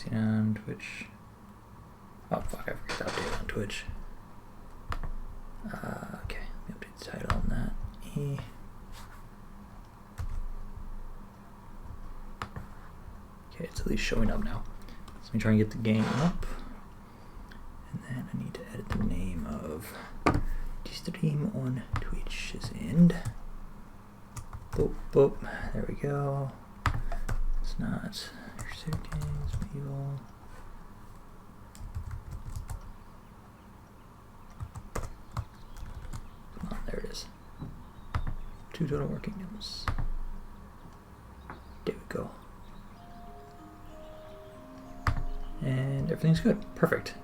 See on Twitch. Oh fuck, I forgot to update on Twitch. Okay, let me update the title on that. Okay, it's at least showing up now. So let me try and get the game up. And then I need to edit the name of the stream on Twitch's end. Boop, boop. There we go. It's not. Games, evil. Come on, there it is. 2 total working kingdoms. There we go. And everything's good. Perfect.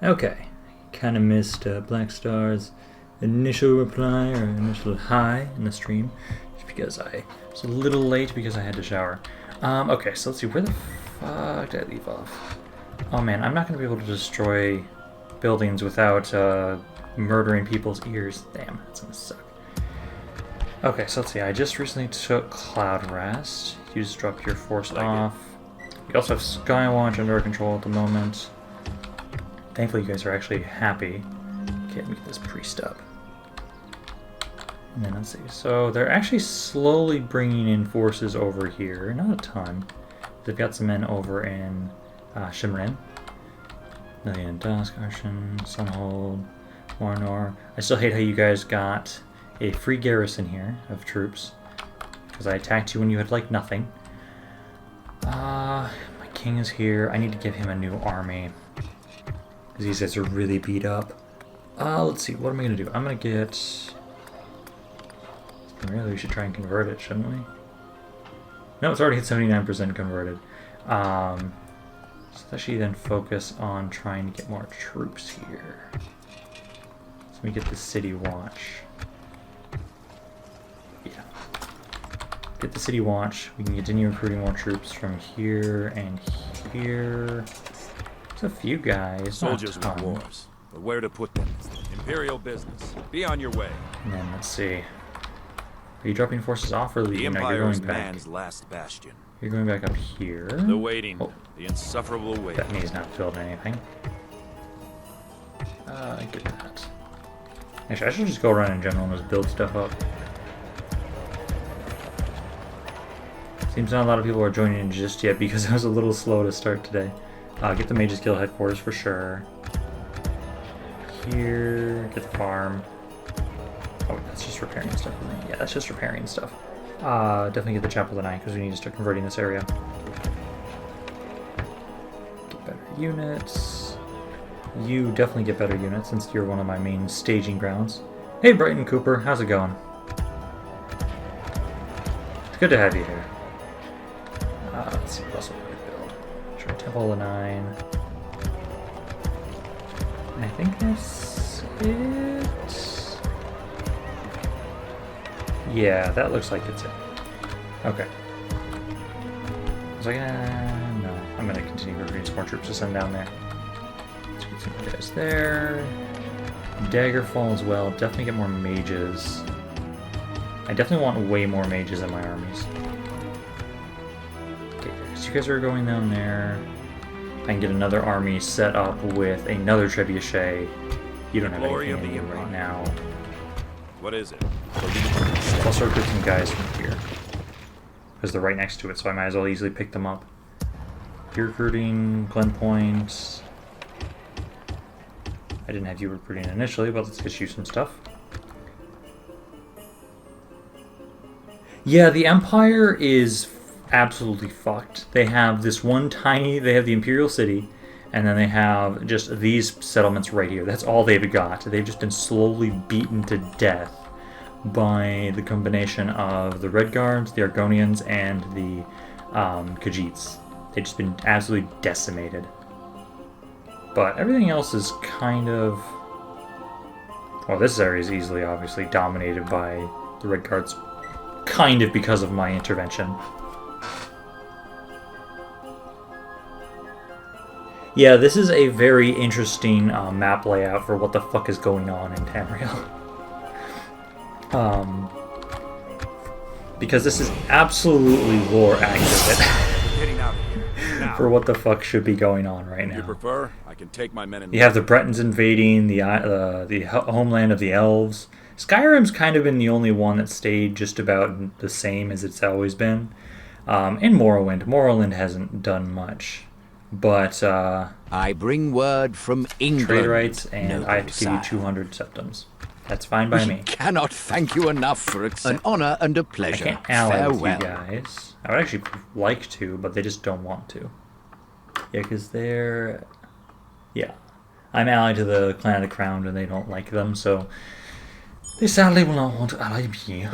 Okay. Kind of missed Black Star's initial reply or initial hi in the stream, just because I was a little late because I had to shower. Okay, so let's see, where the fuck did I leave off? Oh man, I'm not going to be able to destroy buildings without murdering people's ears. Damn, that's going to suck. Okay, so let's see, I just recently took Cloud Rest. You just drop your force off. We also have Skywatch under our control at the moment. Thankfully you guys are actually happy. Okay, let me get this priest up. And then let's see, so they're actually slowly bringing in forces over here, not a ton. They've got some men over in Shimrin, Million Dusk, Arshan, Sunhold, Warnor. I still hate how you guys got a free garrison here of troops, because I attacked you when you had like nothing. My king is here. I need to give him a new army, because these guys are really beat up. Let's see, what am I going to do? I'm going to get... Really, we should try and convert it, shouldn't we? No, it's already at 79% converted. So let's actually then focus on trying to get more troops here. So let me get the city watch. Yeah. Get the city watch. We can continue recruiting more troops from here and here. There's a few guys. Soldiers with wars, but where to put them? Imperial business. Be on your way. And then let's see. Are you dropping forces off or leaving? The No, you're going Empire's back. man's last bastion. You're going back up here. The waiting. Oh. The insufferable waiting. That means not building anything. Get that. Actually, I should just go around in general and just build stuff up. Seems not a lot of people are joining in just yet because I was a little slow to start today. Get the Mage's Guild headquarters for sure. Here, get the farm. Oh, that's just repairing stuff. Yeah, that's just repairing stuff. Definitely get the Chapel of the Night because we need to start converting this area. Get better units. You definitely get better units since you're one of my main staging grounds. Hey, Brighton Cooper, how's it going? It's good to have you here. Let's see what else we can build. Sure, Temple of the Nine. And I think that's it. Yeah, that looks like it's it. Okay. Was I gonna... No, I'm gonna continue recruiting some more troops to send down there. Let's get some guys there. Daggerfall as well. Definitely get more mages. I definitely want way more mages in my armies. Okay, so you guys are going down there. I can get another army set up with another trebuchet. You don't have anything in you right now. What is it? I'll start recruiting some guys from here. Because they're right next to it, so I might as well easily pick them up. You're recruiting, Glen Point. I didn't have you recruiting initially, but let's get you some stuff. Yeah, the Empire is absolutely fucked. They have this one tiny... They have the Imperial City, and then they have just these settlements right here. That's all they've got. They've just been slowly beaten to death by the combination of the Red Guards, the Argonians, and the Khajiits. They've just been absolutely decimated. But everything else is kind of... Well, this area is easily, obviously, dominated by the Red Guards, kind of because of my intervention. Yeah, this is a very interesting map layout for what the fuck is going on in Tamriel. Because this is absolutely lore accurate. Getting out of here. Now. for what the fuck should be going on right If you now. prefer, I can take my men in. You have the Bretons invading the homeland of the elves. Skyrim's kind of been the only one that stayed just about the same as it's always been. And Morrowind hasn't done much. But I bring word from England. trade rights, and noble I have to give you sire. 200 septums. That's fine by me. Cannot thank you enough for an honour and a I pleasure. can't ally with Farewell. you guys. I would actually like to, but they just don't want to. Yeah, because they're... Yeah. I'm allied to the Clan of the Crown, and they don't like them, so... They sadly will not want to ally me.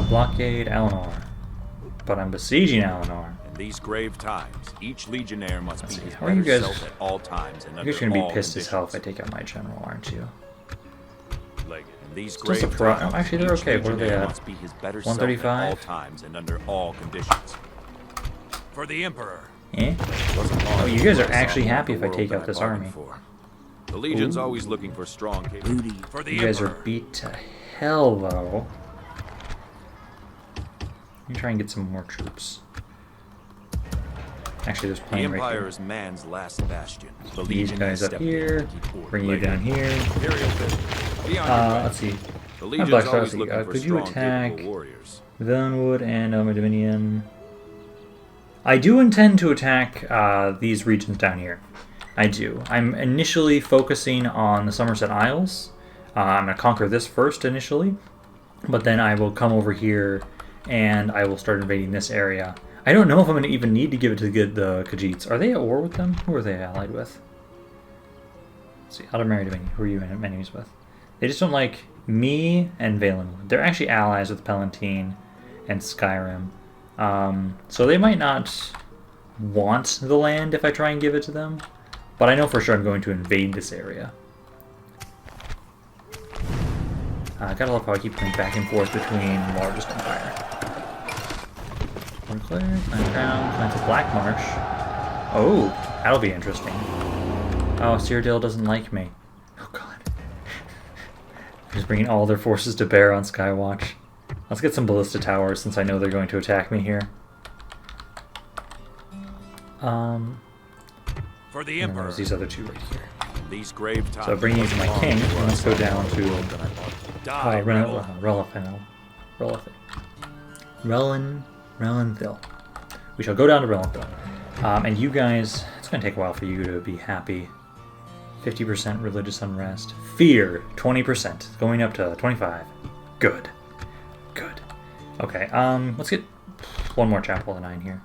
Blockade Eleanor. But I'm besieging Eleanor. In these grave times, each legionnaire must be his how are you better guys- self at all times and You're under just gonna be all pissed as hell if I conditions. take out my general, aren't you? Like, in these Still grave surprised- times, oh, actually, they're each okay. What are they legionnaire at? must be his better self at 135? all times and under all conditions. For the Emperor. Eh? Wasn't long Oh, you before guys are I saw actually more of happy the if I world take than out this bargained army. for. The Legion's Ooh. always looking for strong capable. For the You guys are Emperor. beat to hell, though. Let me try and get some more troops. Actually, there's The plenty right Empire here. is man's last bastion. The These Legion guys has up stepped in here. to keep order. Bring you Like down here. Imperial business. Be on your way. Let's see. The Legion's Black Star, always let's see. looking for Could you strong, attack capable warriors. Villainwood and Elmer Dominion? I do intend to attack these regions down here. I do. I'm initially focusing on the Somerset Isles. I'm going to conquer this first initially, but then I will come over here and I will start invading this area. I don't know if I'm going to even need to give it to the Khajiits. Are they at war with them? Who are they allied with? Let's see. Aldermary Dominion. Who are you enemies with? They just don't like me and Valenwood. They're actually allies with Palatine and Skyrim. So they might not want the land if I try and give it to them. But I know for sure I'm going to invade this area. I gotta love how I keep going back and forth between largest empire. Montclair, Clan Crown, Clans of Black Marsh. Oh, that'll be interesting. Oh, Cyrodiil doesn't like me. Oh god. Just bringing all their forces to bear on Skywatch. Let's get some ballista towers since I know they're going to attack me here. For the And then Emperor. there's these other two right here. These grave times. So bringing in my king, and let's go down to Die, rebel. Relenthil. We shall go down to Relenthil. And you guys, it's going to take a while for you to be happy. 50% religious unrest. Fear, 20%. Going up to 25. Good. Good. Okay, let's get one more Chapel of the Nine here.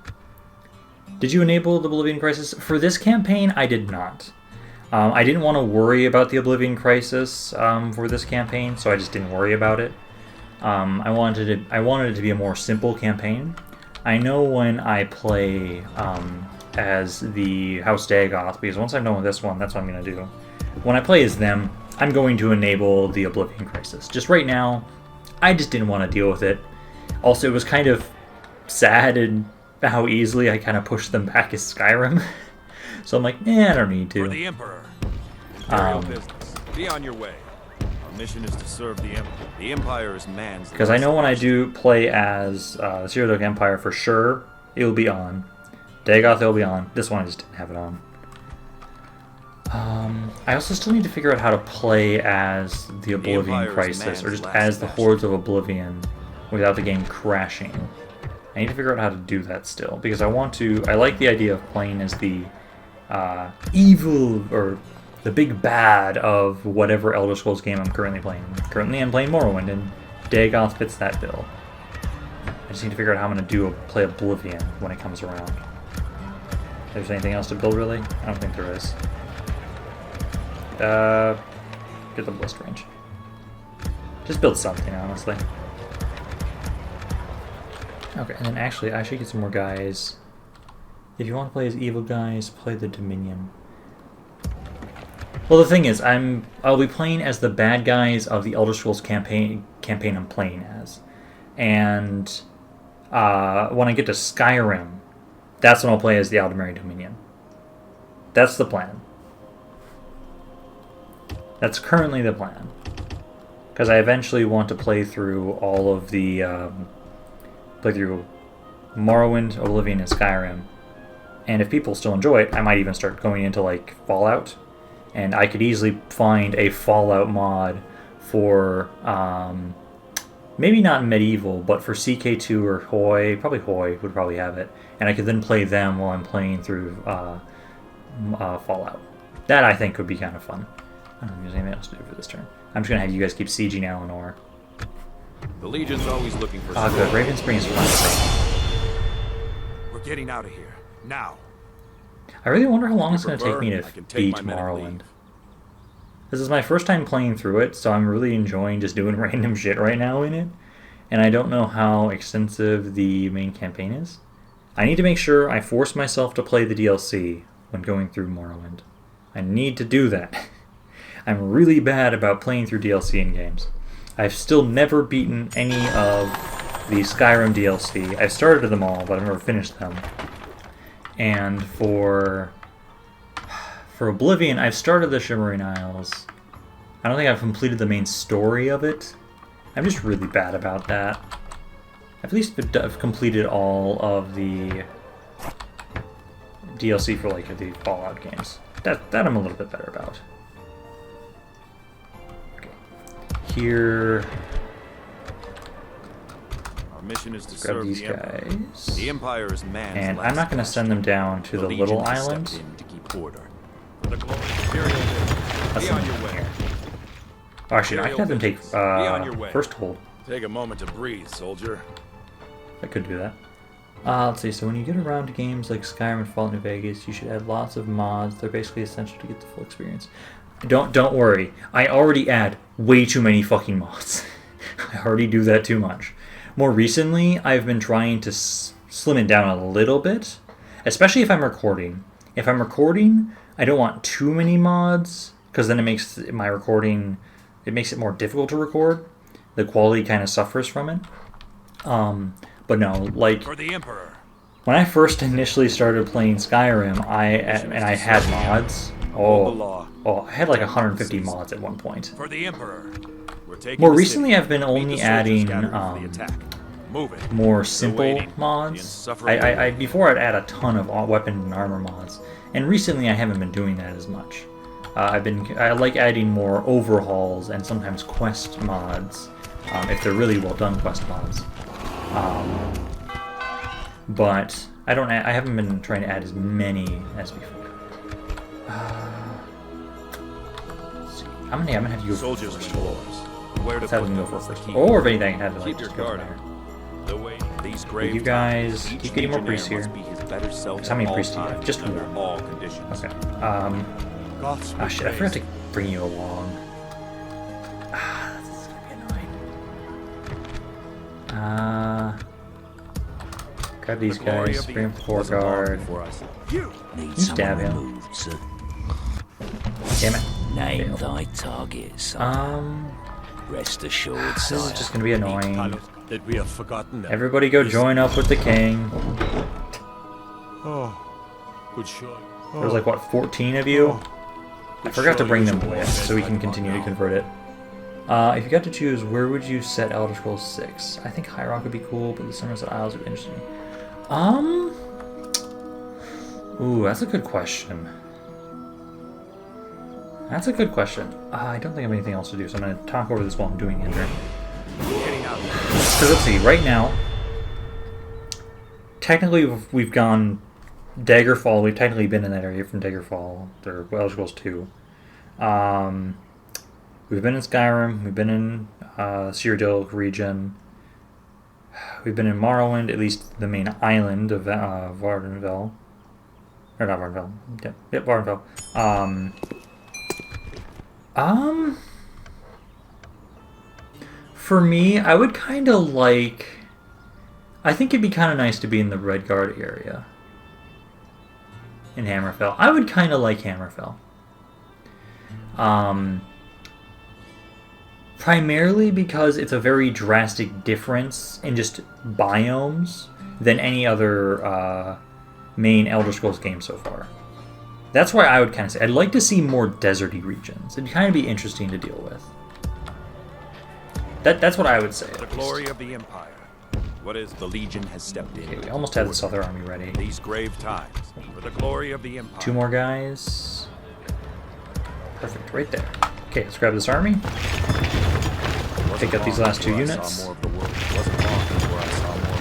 Did you enable the Oblivion Crisis? For this campaign, I did not. I didn't want to worry about the Oblivion Crisis for this campaign, so I just didn't worry about it. I wanted it to be a more simple campaign. I know when I play as the House Dagoth, because once I'm done with this one, that's what I'm going to do. When I play as them, I'm going to enable the Oblivion Crisis. Just right now, I just didn't want to deal with it. Also, it was kind of sad and how easily I kind of pushed them back as Skyrim. So I'm like, I don't need For to. the Emperor. Imperial business. Be on your way. Our mission is to serve the Emperor. The Empire is man's. Because I know last when I bastion. do play as the Cyrodiil Empire for sure, it will be on. Dagoth, it'll be on. This one I just didn't have it on. I also still need to figure out how to play as the Oblivion Empire is Crisis, or man's just last as the bastion. Hordes of Oblivion, without the game crashing. I need to figure out how to do that still, because I like the idea of playing as the evil, or the big bad of whatever Elder Scrolls game I'm currently playing. Currently I'm playing Morrowind, and Dagoth fits that bill. I just need to figure out how I'm going to play Oblivion when it comes around. If there's anything else to build, really? I don't think there is. Get the blist range. Just build something, honestly. Okay, and then actually, I should get some more guys. If you want to play as evil guys, play the Dominion. Well, the thing is, I'll be playing as the bad guys of the Elder Scrolls campaign I'm playing as, and when I get to Skyrim, that's when I'll play as the Aldermary Dominion. That's the plan. That's currently the plan, because I eventually want to play through all of the play through Morrowind, Oblivion, and Skyrim And if people still enjoy it, I might even start going into like Fallout, and I could easily find a Fallout mod for maybe not Medieval, but for CK2 or Hoi. Probably Hoi would probably have it, and I could then play them while I'm playing through Fallout. That I think would be kind of fun. I don't think there's anything else to do for this turn. I'm just gonna have you guys keep sieging Eleanor. The Legion's always looking for. Oh, good. Raven Spring is fun. We're getting out of here now. I really wonder how long it's going to take me I to can take beat my men and Morrowind. leave. This is my first time playing through it, so I'm really enjoying just doing random shit right now in it. And I don't know how extensive the main campaign is. I need to make sure I force myself to play the DLC when going through Morrowind. I need to do that. I'm really bad about playing through DLC in games. I've still never beaten any of the Skyrim DLC. I've started them all, but I've never finished them. And for Oblivion, I've started the Shimmering Isles. I don't think I've completed the main story of it. I'm just really bad about that. At least I've completed all of the DLC for like the Fallout games. That I'm a little bit better about. Okay. Here. Our mission is to Grab serve these the Emperor. guys. The Empire is man's And last I'm not going to send them down to the Legion little has island. stepped in to keep order. For the glory of Imperial business. Let's Be on send your them way. here. Oh, actually, no, I could have them take on your way. first hold. Take a moment to breathe, soldier. I could do that. Let's see, so when you get around to games like Skyrim and Fallout New Vegas, you should add lots of mods. They're basically essential to get the full experience. Don't worry. I already add way too many fucking mods. I already do that too much. More recently, I've been trying to slim it down a little bit, especially if I'm recording. If I'm recording, I don't want too many mods, because then it makes my recording, it makes it more difficult to record. The quality kind of suffers from it. But no, like, For the Emperor. when I first initially started playing Skyrim, I had mods. I had like 150 mods at one point. For the Emperor. We're taking More the recently, city. I've been Meet only the soldiers adding gathering for the attack. Move it. more simple waiting. The mods. insufferable I before I'd add a ton of weapon and armor mods, and recently I haven't been doing that as much. I like adding more overhauls and sometimes quest mods, if they're really well done quest mods. But I haven't been trying to add as many as before. Let's see. I'm gonna have you go Soldiers first. with oars. Where to Let's have put them go them is the first. key. Or if anything, I can have them, like, Keep your just go guard from there. up. The way these grave You guys times, keep each getting more legionnaire priests here. must be his better self How many at all priests do you have? times, Just under one. all conditions. Okay. Goths Ah, be shit, I forgot to praised. bring you along. This is gonna be annoying. Grab these The glory guys, of the bring him Emperor forward wasn't long guard. before us. Need stab someone him. removed, sir. Damn it. Name Failed. thy target, son. Rest assured, This sire. is just gonna be annoying. That we have forgotten them. Everybody go join up with the king. Oh, good shot. There's like, what, 14 of you? I forgot to bring them with, so we can continue to convert it. If you got to choose, where would you set Elder Scrolls 6? I think High Rock would be cool, but the Somerset Isles would be interesting. Ooh, that's a good question. That's a good question. I don't think I have anything else to do, so I'm going to talk over this while I'm doing Ender. Getting out. Because let's see, right now, technically we've gone Daggerfall. We've technically been in that area from Daggerfall, or Elder Scrolls 2. We've been in Skyrim. We've been in Cyrodiil region. We've been in Morrowind, at least the main island of Vardenfell. Or not Vardenfell. Yep, Vardenfell. For me, I would kind of like... I think it'd be kind of nice to be in the Redguard area. In Hammerfell. I would kind of like Hammerfell. Primarily because it's a very drastic difference in just biomes than any other main Elder Scrolls game so far. That's why I would kind of say I'd like to see more deserty regions. It'd kind of be interesting to deal with. That's what I would say. The glory of the Empire. What is the Legion has stepped in? Okay, we almost had this other army ready. These grave times, For the glory of the Empire. 2 more guys. Perfect, right there. Okay, let's grab this army. Pick up these last 2 units.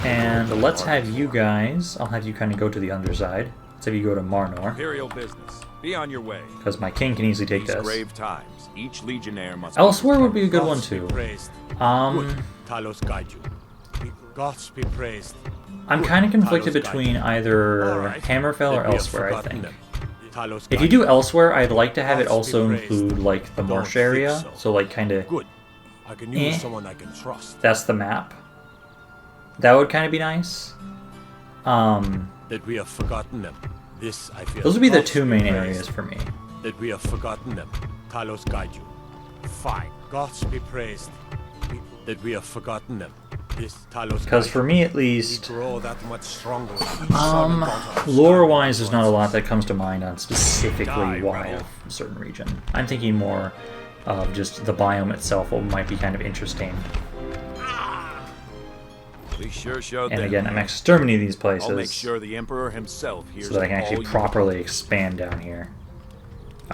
And let's have you guys, I'll have you kind of go to the underside. Let's have you go to Marnor. Imperial business. Be on your way. Because my king can easily take These this. grave times, each legionnaire must Elsewhere would be a good one too. Talos guide you. May gods be praised. I'm kind of conflicted between either Hammerfell or Elsewhere, I think. If you do Elsewhere, I'd like to have it also include, like, the marsh area. So, like, kind of... Good. I can use someone I can trust. That's the map. That would kind of be nice. That we have forgotten them. This, I feel. Those would be the 2 main areas for me. That we have forgotten them. Talos guide you. Fine. Gods be praised. That we have forgotten them. This Talos. Because for me, at least, grow that much stronger. lore-wise, there's not a lot that comes to mind on specifically why a certain region. I'm thinking more of just the biome itself, what might be kind of interesting. We sure showed And them. again, I'm exterminating these places I'll make sure the Emperor himself hears so that I can actually all you properly want. expand down here.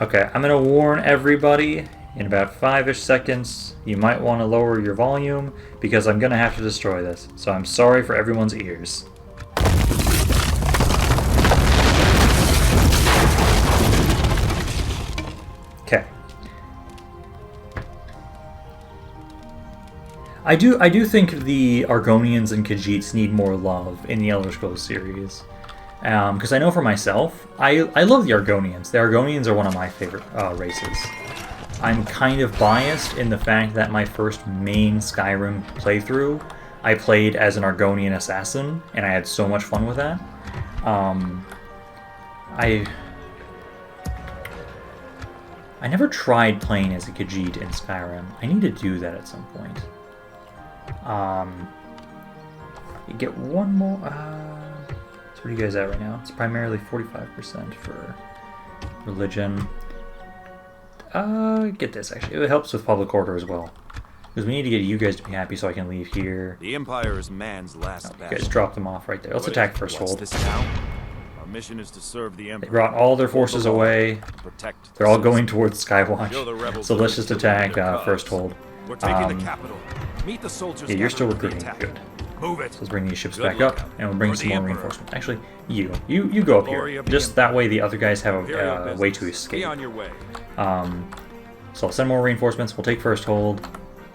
Okay, I'm going to warn everybody in about 5-ish seconds, you might want to lower your volume because I'm going to have to destroy this. So I'm sorry for everyone's ears. Okay. I do think the Argonians and Khajiits need more love in the Elder Scrolls series. Because I know for myself, I love the Argonians. The Argonians are one of my favorite races. I'm kind of biased in the fact that my first main Skyrim playthrough, I played as an Argonian assassin, and I had so much fun with that. I never tried playing as a Khajiit in Skyrim. I need to do that at some point. You get one more. So what are you guys at right now? It's primarily 45% for religion. Get this actually. It helps with public order as well, because we need to get you guys to be happy so I can leave here. The Empire is man's last You guys drop them off right there. Let's attack first hold. This town? Our mission is to serve the Emperor. They brought all their forces away. Protect. They're all going towards Skywatch. Show the rebels So let's just that we attack still believe first their hold. We're taking the capital. Meet the soldiers. Yeah, you're still gathered for the recruiting. attack. Good. Move it. So let's bring these ships Good back up, lookout. and we'll bring For some the more Emperor. reinforcements. Actually, you go up Glory here. of the Just that way the other guys have Imperial a way to business. escape. Be on your way. So I'll send more reinforcements. We'll take first hold.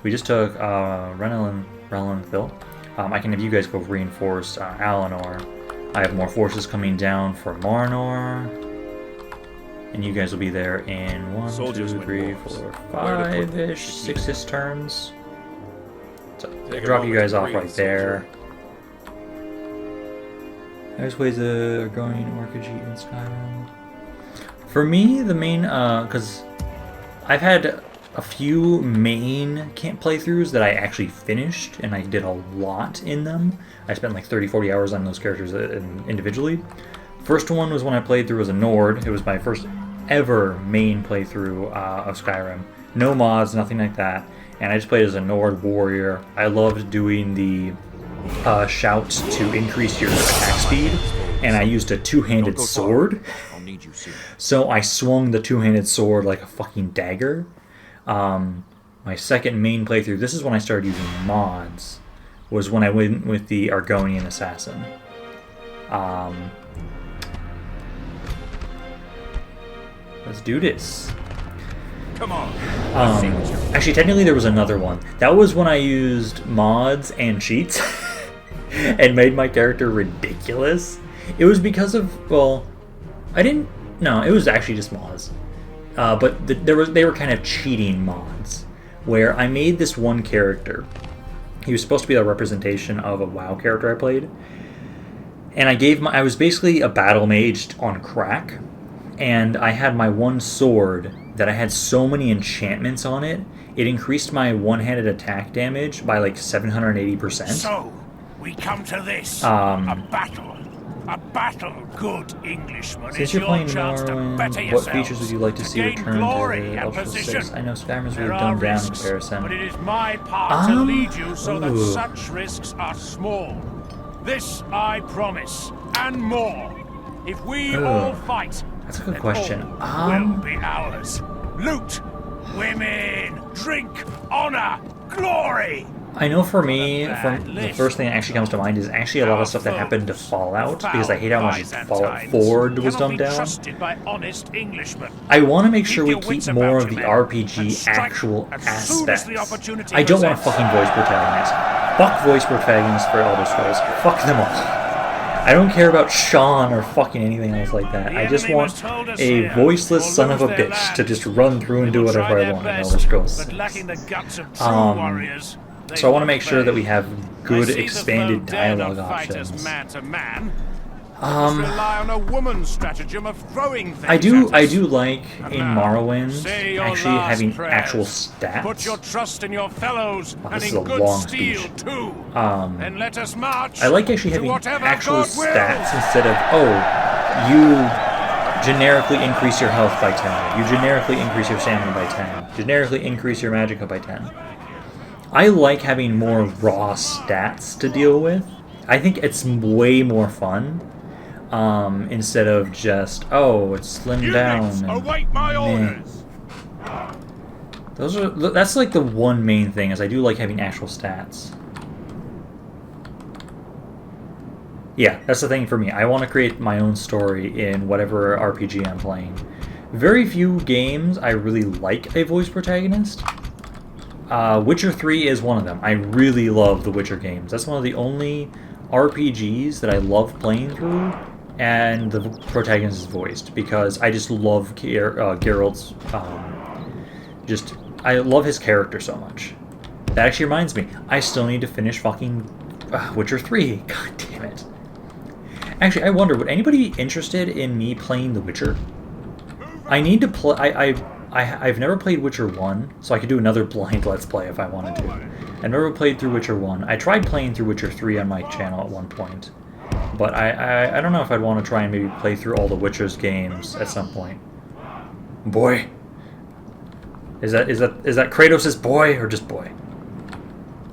We just took Renellenville. I can have you guys go reinforce Alinor. I have more forces coming down for Marnor. And you guys will be there in 1, Soldiers 2, win 3, wars. 4, Where to put 5-ish, them. 6-ish turns. So Take a drop you moment guys to off breathe, right there. There's ways of going to Khajiit in Skyrim. For me, the main, because I've had a few main camp playthroughs that I actually finished, and I did a lot in them. I spent like 30-40 hours on those characters individually. First one was when I played through as a Nord. It was my first ever main playthrough of Skyrim. No mods, nothing like that. And I just played as a Nord warrior. I loved doing the shouts to increase your attack speed, and I used a two-handed Don't go far. sword. I'll need you soon. So I swung the two-handed sword like a fucking dagger. My second main playthrough, this is when I started using mods, was when I went with the Argonian Assassin. Let's do this. Come on. Let's see what you're. Actually, technically there was another one. That was when I used mods and cheats and made my character ridiculous. It was because of, well, no, it was actually just mods. But they were kind of cheating mods, where I made this one character. He was supposed to be a representation of a WoW character I played. And I was basically a battle mage on crack. And I had my one sword that I had so many enchantments on it, it increased my one-handed attack damage by like 780%. So, we come to this. Um, a battle. A battle, good Englishman. Since Is you're your playing chance to Morrowind, better what yourselves, features would you like to see gain return glory to and Elder Scrolls position? 6? I know Skyrim's There really are dumbed down in risks, comparison. but it is my part to lead you so that ooh. such risks are small. This I promise, and more. If we all fight, that's a good then question. all will be ours. Loot, women, drink, honor, glory. I know for me, the first thing that actually comes to mind is actually a lot of stuff that happened to Fallout, because I hate how much Fallout 4 was dumbed down. I want to make sure we keep more of the RPG actual aspects. I don't want a fucking voice protagonist. Fuck voice protagonists for Elder Scrolls. Fuck them all. I don't care about Sean or fucking anything else like that. I just want a voiceless son of a bitch to just run through and do whatever I want in Elder Scrolls 6. So I want to make sure that we have good expanded dialogue options. I do like in Morrowind actually having actual stats. Put your trust in your fellows This is a long speech. Then let us march I like actually having actual stats instead of, oh, you generically increase your health by 10, you generically increase your stamina by 10, generically increase your magicka by 10. I like having more raw stats to deal with. I think it's way more fun instead of just, oh, it's slimmed down. Await my orders. That's like the one main thing, is I do like having actual stats. Yeah, that's the thing for me. I want to create my own story in whatever RPG I'm playing. Very few games I really like a voice protagonist. Witcher 3 is one of them. I really love the Witcher games. That's one of the only RPGs that I love playing through, and the protagonist is voiced, because I just love Geralt's, I love his character so much. That actually reminds me, I still need to finish fucking Witcher 3. God damn it. Actually, I wonder, would anybody be interested in me playing The Witcher? I need to play... I've never played Witcher 1, so I could do another blind Let's Play if I wanted to. I've never played through Witcher 1. I tried playing through Witcher 3 on my channel at one point, but I don't know if I'd want to try and maybe play through all the Witcher's games at some point. Boy. Is that Kratos' boy, or just boy?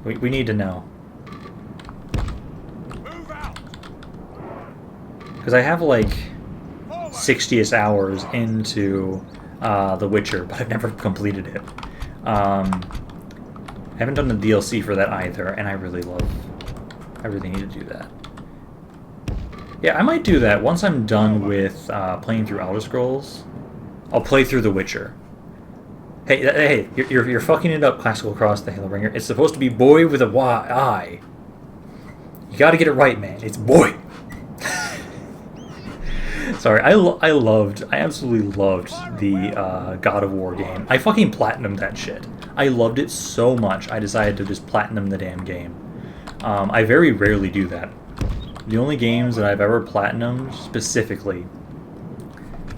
We need to know. Because I have like 60 hours into The Witcher, but I've never completed it. I haven't done the DLC for that either, and I really need to do that. Yeah, I might do that. Once I'm done with playing through Elder Scrolls, I'll play through The Witcher. Hey, you're fucking it up, Classical Cross the Halobringer. It's supposed to be boy with a Y-I. You gotta get it right, man. It's boy. Sorry, I absolutely loved the God of War game. I fucking platinumed that shit. I loved it so much, I decided to just platinum the damn game. I very rarely do that. The only games that I've ever platinumed, specifically,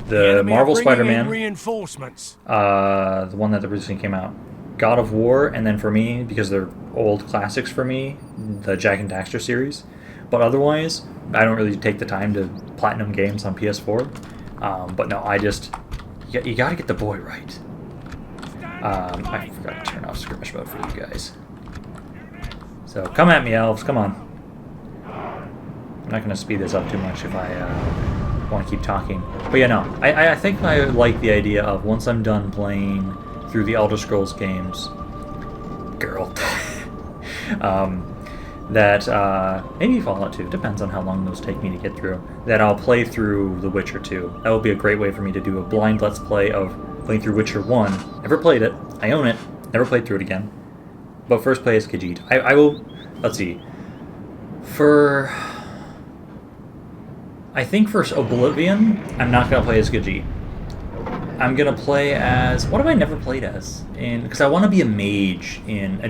the Marvel Spider-Man, the one that recently came out, God of War, and then for me, because they're old classics for me, the Jak and Daxter series. But otherwise, I don't really take the time to platinum games on PS4. But no, you gotta get the boy right. I forgot to turn off skirmish mode for you guys. So come at me, elves, come on. I'm not gonna speed this up too much if I want to keep talking. But yeah, no, I think I like the idea of, once I'm done playing through the Elder Scrolls games, girl, that maybe Fallout 2, depends on how long those take me to get through, that I'll play through The Witcher 2. That will be a great way for me to do a blind Let's Play of playing through Witcher 1. Never played it, I own it, never played through it again. But first play as Khajiit. I will, let's see, I think for Oblivion, I'm not going to play as Khajiit. I'm going to play as... What have I never played as? Because I want to be a mage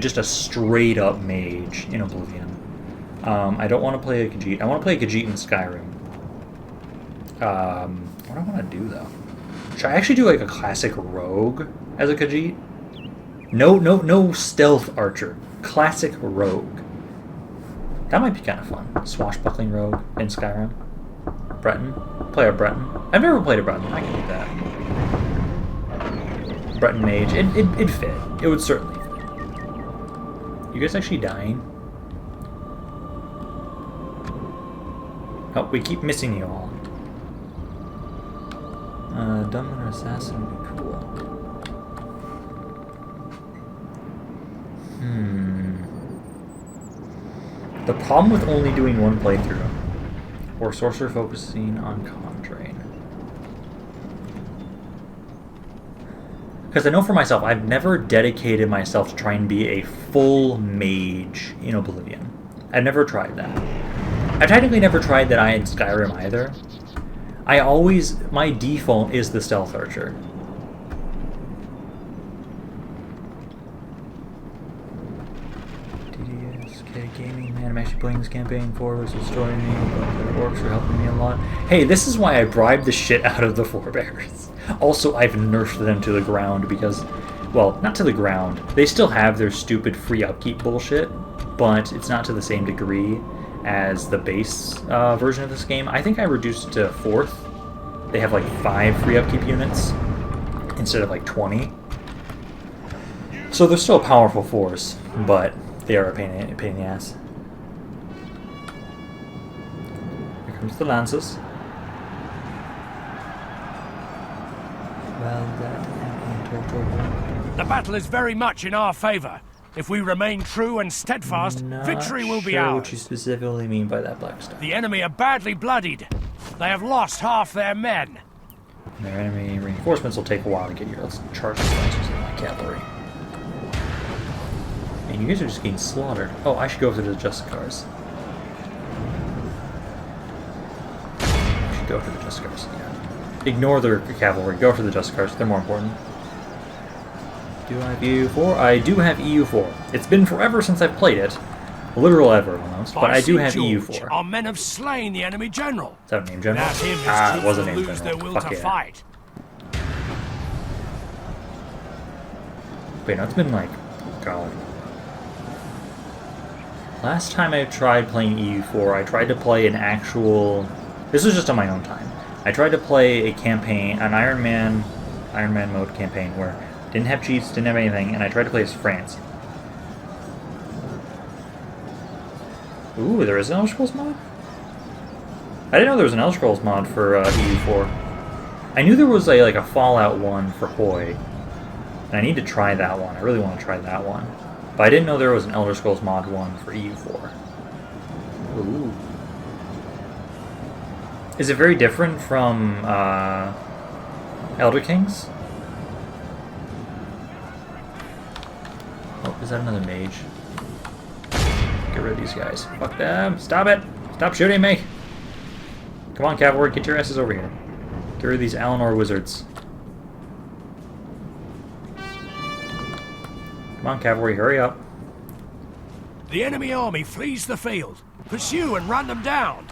just a straight-up mage in Oblivion. I don't want to play a Khajiit. I want to play a Khajiit in Skyrim. What do I want to do, though? Should I actually do, like, a classic rogue as a Khajiit? No stealth archer. Classic rogue. That might be kind of fun. Swashbuckling rogue in Skyrim. Breton. Play a Breton. I've never played a Breton. I can do that. Breton mage. It'd fit. It would certainly fit. You guys actually dying? Oh, we keep missing you all. Gunman or Assassin would be cool. The problem with only doing one playthrough, or Sorcerer focusing on con drain. Because I know for myself, I've never dedicated myself to try and be a full mage in Oblivion. I've never tried that. I've technically never tried that in Skyrim either. My default is the Stealth Archer. DDSK Gaming, man, I'm actually playing this campaign for was destroying me, but the orcs are helping me a lot. Hey, this is why I bribed the shit out of the forebears. Also, I've nerfed them to the ground because, well, not to the ground. They still have their stupid free upkeep bullshit, but it's not to the same degree as the base version of this game. I think I reduced it to 4th. They have like 5 free upkeep units instead of like 20. So they're still a powerful force, but they are a pain in the ass. Here comes the Lances. The battle is very much in our favor. If we remain true and steadfast, victory will be ours. What you specifically mean by that, Black Star? The enemy are badly bloodied. They have lost half their men. Their enemy reinforcements will take a while to get here. Let's charge the Lancers and my cavalry. And you guys are just getting slaughtered. Oh, I should go for the Justicars. I should go for the Justicars, yeah. Ignore their cavalry. Go for the Justicars. They're more important. Do I have EU4? I do have EU4. It's been forever since I've played it. Literal ever, almost. But I do have EU4. Our men have slain the enemy general. Is that a name general? Without him, Ah, it was a name lose general. their will Fuck to yeah. fight. Wait, no, it's been like... God. Last time I tried playing EU4, I tried to play an actual... This was just on my own time. I tried to play a campaign, an Iron Man mode campaign where didn't have cheats, didn't have anything, and I tried to play as France. Ooh, there is an Elder Scrolls mod? I didn't know there was an Elder Scrolls mod for EU4. I knew there was a Fallout one for Hoi, and I need to try that one. I really want to try that one. But I didn't know there was an Elder Scrolls mod one for EU4. Ooh. Is it very different from Elder Kings? Oh, is that another mage? Get rid of these guys. Fuck them. Stop it. Stop shooting me. Come on, cavalry. Get your asses over here. Get rid of these Alinor wizards. Come on, cavalry. Hurry up. The enemy army flees the field. Pursue and run them down.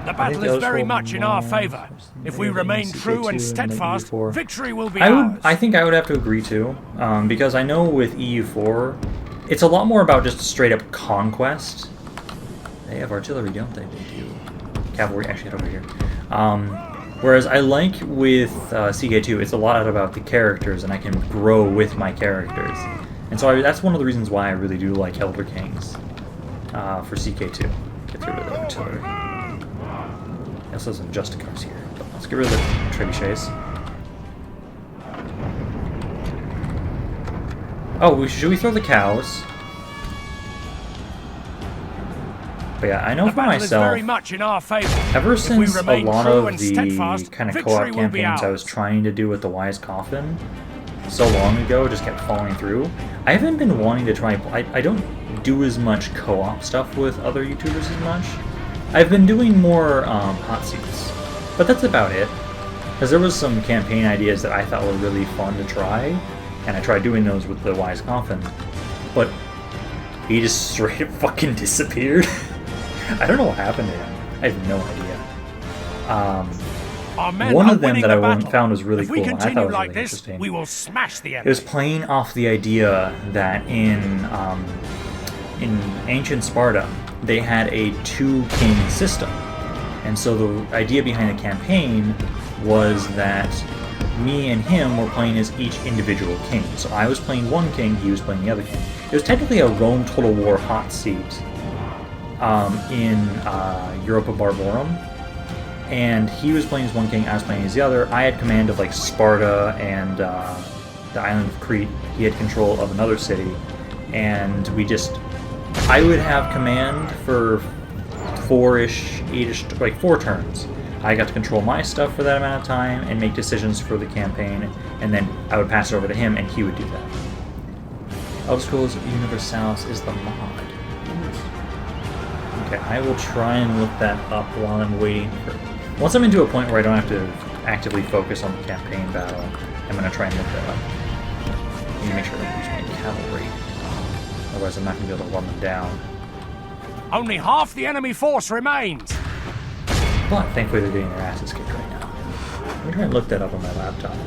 The battle is very much in our favor. If we remain true and steadfast, victory will be ours. I think I would have to agree too, because I know with EU4, it's a lot more about just straight up conquest. They have artillery, don't they? They do. Cavalry, actually, head over here. Whereas I like with CK2, it's a lot about the characters, and I can grow with my characters. And so that's one of the reasons why I really do like Elder Kings for CK2. Get rid of the artillery. Also some Justicars here, but let's get rid of the trebuchets. Oh, should we throw the cows? But yeah, I know for myself, very much in our favor. Ever since a lot of the kind of co-op campaigns I was trying to do with the Wise Coffin so long ago just kept falling through, I haven't been wanting to try... I don't do as much co-op stuff with other YouTubers as much. I've been doing more hot seats, but that's about it. Because there was some campaign ideas that I thought were really fun to try, and I tried doing those with the Wise Coffin, but he just straight up fucking disappeared. I don't know what happened to him. I have no idea. One of them that I found was really cool, and I thought it was really interesting. We will smash the enemy. It was playing off the idea that in ancient Sparta, they had a two-king system. And so the idea behind the campaign was that me and him were playing as each individual king. So I was playing one king, he was playing the other king. It was technically a Rome Total War hot seat in Europa Barbarum, and he was playing as one king, I was playing as the other. I had command of like Sparta and the island of Crete. He had control of another city, and I would have command for 4-ish, 8-ish, like 4 turns. I got to control my stuff for that amount of time and make decisions for the campaign, and then I would pass it over to him, and he would do that. Elder Scrolls Universalis is the mod. Okay, I will try and look that up while I'm waiting for... Once I'm into a point where I don't have to actively focus on the campaign battle, I'm going to try and look that up. I need to make sure I don't use my cavalry. Otherwise I'm not going to be able to run them down. Only half the enemy force remains! But thankfully they're getting their asses kicked right now. Let me try and look that up on my laptop.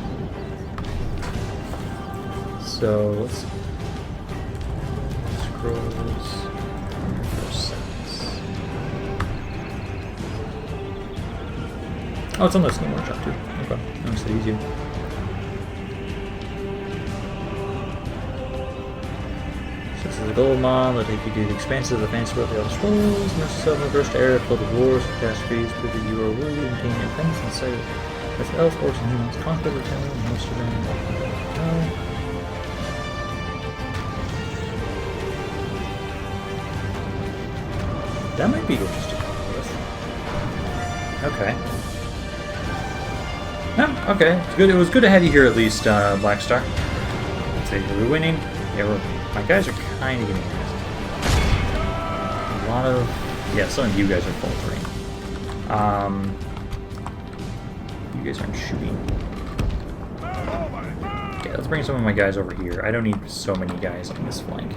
So, let's see. Scrolls... Oh, it's on the Steam Workshop too. Okay, that makes it easier. So this is a gold mod. That'll take you to the expanses of the fantasy world of the Elder Scrolls. Immerse yourself in the first era, filled with wars, catastrophes, prove that you are worthy and obtain your defense and sight with elves, orcs, and humans. Conquer the town, and most of them. That might be interesting. Okay. No, okay. It's good. It was good to have you here at least, Black Star. Let's see. Are we winning? Yeah, we're. My guys are kind of getting hit. A lot of. Yeah, some of you guys are faltering. You guys aren't shooting. Okay, let's bring some of my guys over here. I don't need so many guys on this flank.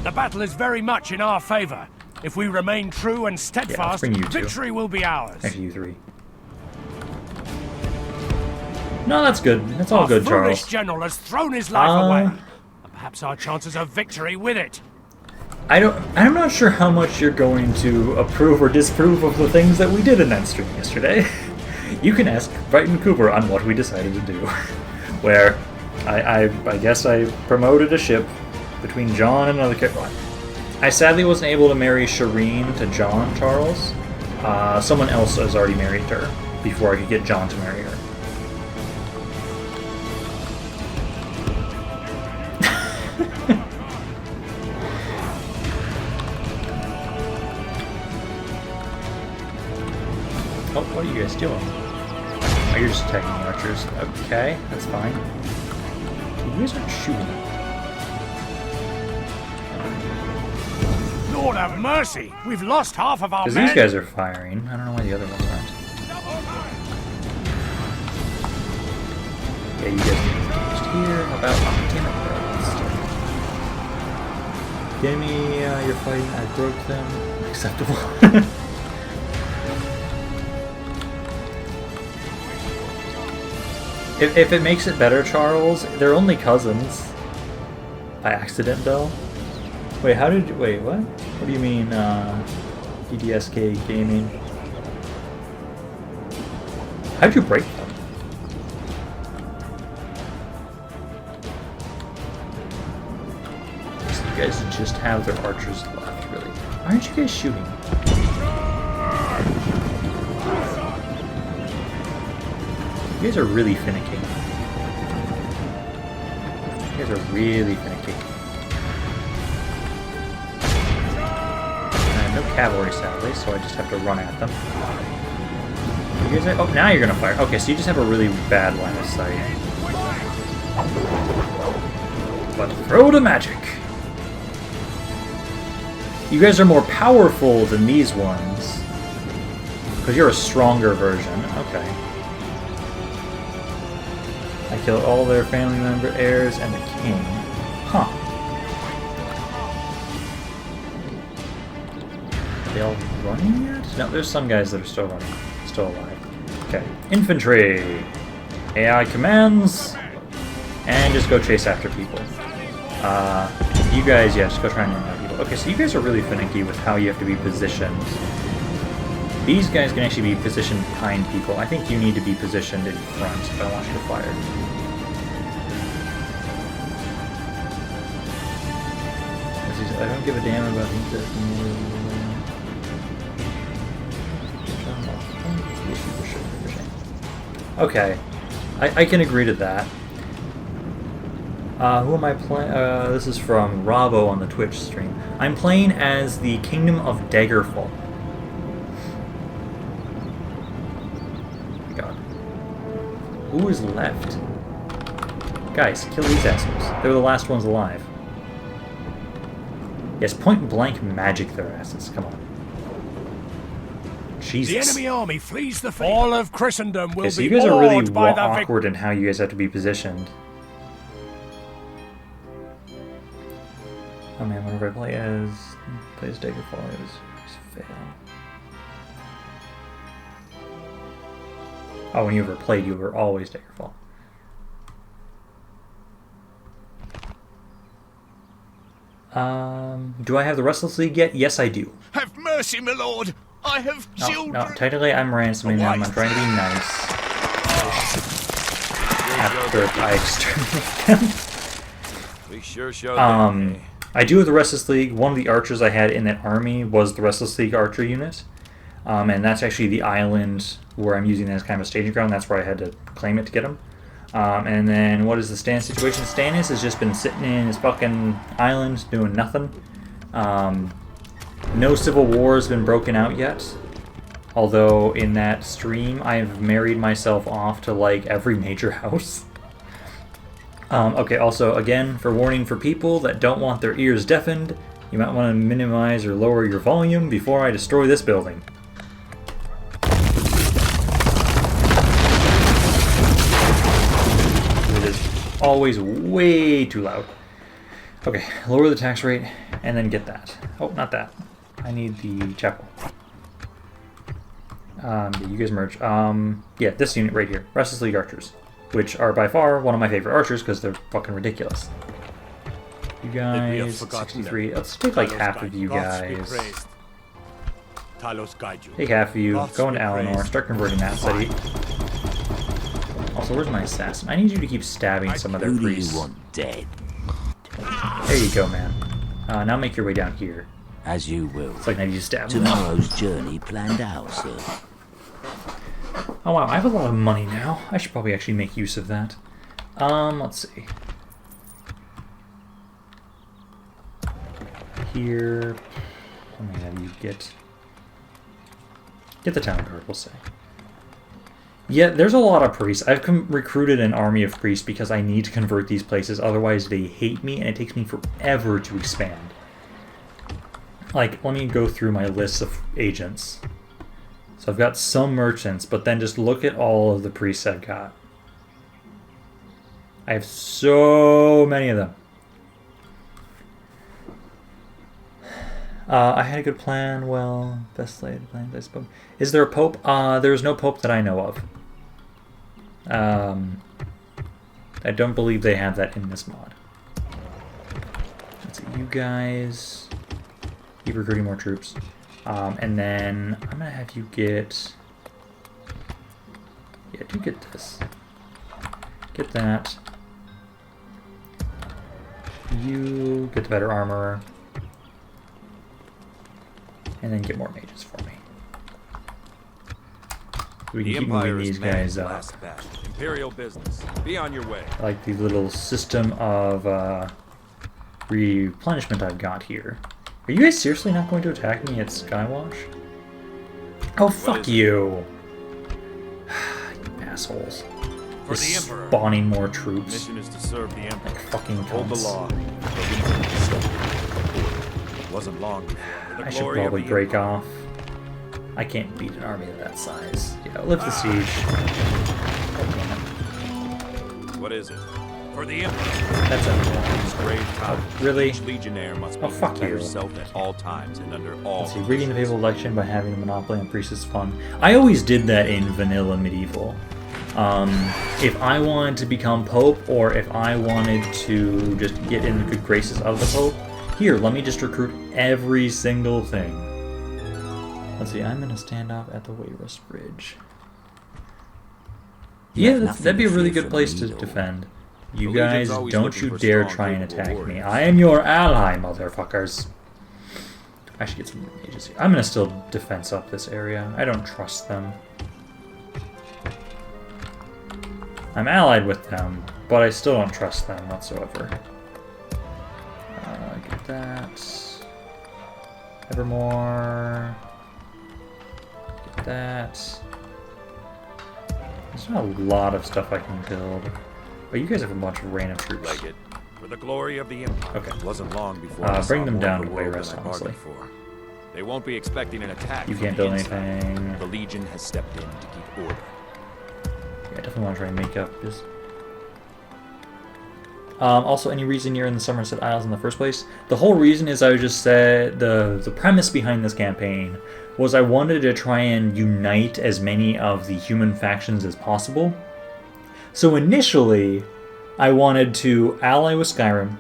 The battle is very much in our favor. If we remain true and steadfast, victory will be ours. Actually, you 3. No, that's good. That's all good, Charles. Our foolish general has thrown his life away. Perhaps our chances of victory with it. I'm not sure how much you're going to approve or disapprove of the things that we did in that stream yesterday. You can ask Brighton Cooper on what we decided to do. Where I guess I promoted a ship between John and another character. I sadly wasn't able to marry Shireen to John, Charles. Someone else has already married her before I could get John to marry her. Oh, what are you guys doing? Oh, you're just attacking the archers. Okay, that's fine. You guys aren't shooting. Lord have mercy! We've lost half of our men! Because these guys are firing. I don't know why the other ones aren't. Yeah, you guys get engaged here. How about... Oh, damn it, bro. Give me your fighting. I broke them. Acceptable. If it makes it better, Charles, they're only cousins. By accident, though. Wait, how did you... Wait, what? What do you mean, DDSK Gaming? How'd you break them? So you guys just have their archers left, really. Why aren't you guys shooting? You guys are really finicky. You guys are really finicky. No cavalry, sadly, so I just have to run at them. You guys are, oh, now you're gonna fire. Okay, so you just have a really bad line of sight. But throw the magic. You guys are more powerful than these ones. Because you're a stronger version. Okay. I killed all their family member heirs and the king. Huh. Are they all running yet? No, there's some guys that are still running. Still alive. Okay. Infantry. AI commands. And just go chase after people. You guys, yeah, just go try and run out people. Okay, so you guys are really finicky with how you have to be positioned. These guys can actually be positioned behind people. I think you need to be positioned in front if I want you to fire. I don't give a damn about this. Okay, I can agree to that. Who am I playing? This is from Ravo on the Twitch stream. I'm playing as the Kingdom of Daggerfall. God. Who is left? Guys, kill these assholes. They're the last ones alive. Yes, point blank magic their asses. Come on. Jesus. The enemy army flees the field. All of Christendom will Okay, so be you guys are really awed by the awkward in how you guys have to be positioned. Oh man, whenever I play as Daggerfall, I just fail. Oh, when you ever played, you were always Daggerfall. Do I have the Restless League yet? Yes, I do. Have mercy, my lord. I have children. No, technically I'm ransoming them. I'm trying to be nice. After I exterminate them. We sure showed them. I do have the Restless League. One of the archers I had in that army was the Restless League archer unit. And that's actually the island where I'm using it as kind of a staging ground. That's where I had to claim it to get him. And then what is the Stan situation? Stannis has just been sitting in his fucking island doing nothing. No civil war has been broken out yet. Although in that stream I've married myself off to like every major house. Okay, also again, for warning for people that don't want their ears deafened, you might want to minimize or lower your volume before I destroy this building. It is always way too loud. Okay, lower the tax rate and then get that. Oh, not that. I need the chapel. You guys merge. Yeah, this unit right here. Restless League Archers. Which are by far one of my favorite archers because they're fucking ridiculous. You guys, 63. Let's take like half of you guys. Take half of you. Go into Alinor. Start converting that city. Also, where's my assassin? I need you to keep stabbing some of their priests. Dead. There you go, man. Now make your way down here. As you will. It's like I need you to stab them. Tomorrow's journey planned out, sir. Oh wow, I have a lot of money now. I should probably actually make use of that. Let's see. Here, let me have you get the town guard, we'll say. Yeah, there's a lot of priests. I've recruited an army of priests because I need to convert these places, otherwise they hate me and it takes me forever to expand. Like, let me go through my list of agents. So I've got some merchants, but then just look at all of the priests I've got. I have so many of them. I had a good plan. Well, best laid plans, I suppose. Is there a pope? There is no pope that I know of. I don't believe they have that in this mod. Let's see, you guys keep recruiting more troops. And then I'm gonna have you get... Yeah, do get this. Get that. You get the better armor. And then get more mages for me. We can keep moving these guys up. Imperial business. Be on your way. I like the little system of replenishment I've got here. Are you guys seriously not going to attack me at Skywash? Oh, fuck you! You assholes. For the Emperor. Spawning more troops. Mission is to serve the Emperor. Like fucking Hold the cunts. law. It wasn't long before. I should probably break off. I can't beat an army of that size. Yeah, lift the siege. Oh, damn it. What is it? For the Emperor. That's everyone. His grave top. Really? Each legionnaire must Oh, fuck protect you. herself at all times and under all. Let's see, rigging the papal election by having a monopoly on priests is fun. I always did that in vanilla medieval. If I wanted to become pope, or if I wanted to just get in the good graces of the pope, here, let me just recruit every single thing. Let's see, I'm in a standoff at the Wayrest Bridge. Yeah, that'd be a really good place to defend. You The Legion's guys, always don't looking you for dare strong, try and capable attack me. warriors. I am your ally, motherfuckers. I should get some mages here. I'm gonna still defense up this area. I don't trust them. I'm allied with them, but I still don't trust them whatsoever. Get that. Evermore. Get that. There's not a lot of stuff I can build. But you guys have a bunch of random troops. Like it. For the glory of the Empire. Okay. It wasn't long before I Bring saw them more down of to the world Wayrest, than I honestly. bargained for. They won't be expecting an attack. You from can't the build inside. anything. The Legion has stepped in to keep order. Yeah, I definitely want to try and make up this. Also, any reason you're in the Somerset Isles in the first place? The whole reason is I just said the premise behind this campaign was I wanted to try and unite as many of the human factions as possible. So initially, I wanted to ally with Skyrim,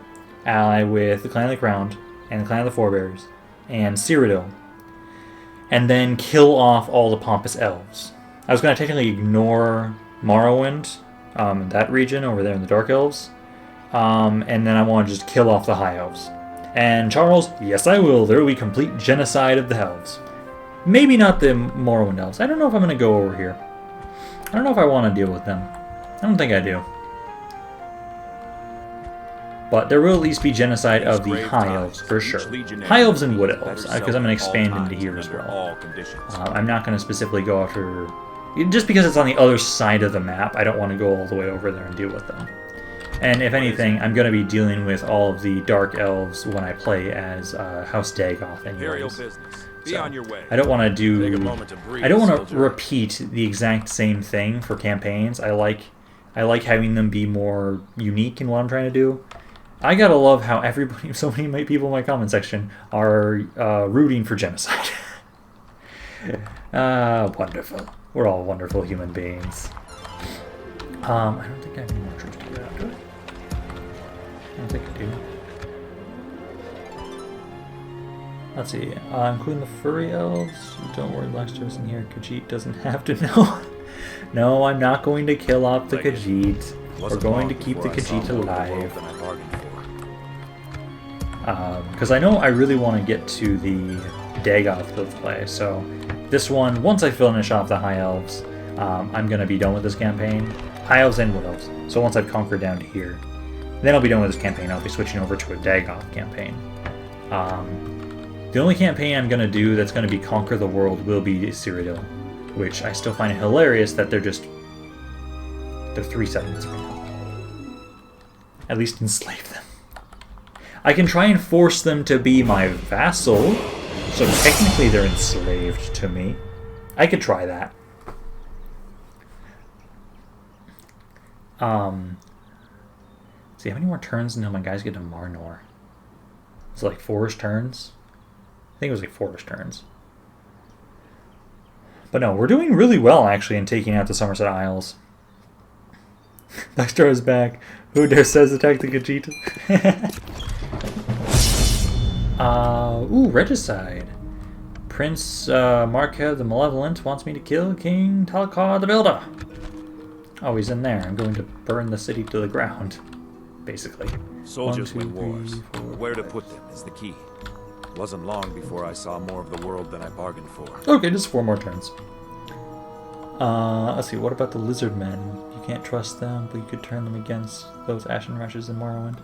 ally with the Clan of the Crown, and the Clan of the Forebears, and Cyrodiil, and then kill off all the Pompous Elves. I was going to technically ignore Morrowind, that region over there in the Dark Elves, and then I want to just kill off the High Elves. And Charles, yes I will, there will be complete genocide of the Elves. Maybe not the Morrowind Elves. I don't know if I'm going to go over here. I don't know if I want to deal with them. I don't think I do. But there will at least be genocide of the High Elves, for sure. High Elves and Wood Elves, because I'm going to expand into here as well. I'm not going to specifically go after... Just because it's on the other side of the map, I don't want to go all the way over there and deal with them. And if anything, I'm going to be dealing with all of the Dark Elves when I play as House Dagoth anyways. Be on your way. I don't want to do... Take a moment to breathe, I don't want to soldier. repeat the exact same thing for campaigns. I like having them be more unique in what I'm trying to do. I gotta love how everybody, so many people in my comment section are rooting for genocide. Wonderful. We're all wonderful human beings. I don't think I have any more troops to get out, do I? I don't think I do. Let's see, including the furry elves. Don't worry, Blackstar's in here. Khajiit doesn't have to know. No, I'm not going to kill off the Khajiit. We're going to keep the Khajiit alive. Because I know I really want to get to the Dagoth build play, so this one, once I finish off the High Elves, I'm going to be done with this campaign. High Elves and Wood Elves. So once I've conquered down to here, then I'll be done with this campaign. I'll be switching over to a Dagoth campaign. The only campaign I'm going to do that's going to be Conquer the World will be Cyrodiil, which I still find it hilarious that they're 3 settlements right now. At least enslave them. I can try and force them to be my vassal, so technically they're enslaved to me. I could try that. See, how many more turns until my guys get to Marnor? It's like 4-ish turns? I think it was like 4-ish turns. But no, we're doing really well, actually, in taking out the Somerset Isles. Blackstar is back. Who dare says attack the Khajiit? Ooh, Regicide. Prince Markev the Malevolent wants me to kill King Talakar the Builder. Oh, he's in there. I'm going to burn the city to the ground, basically. Soldiers 1, 2, win wars. 3, 4, Where to put them is the key. It wasn't long before I saw more of the world than I bargained for. Okay, just 4 more turns. Let's see, what about the Lizard Men? You can't trust them, but you could turn them against those Ashen Rushes in Morrowind.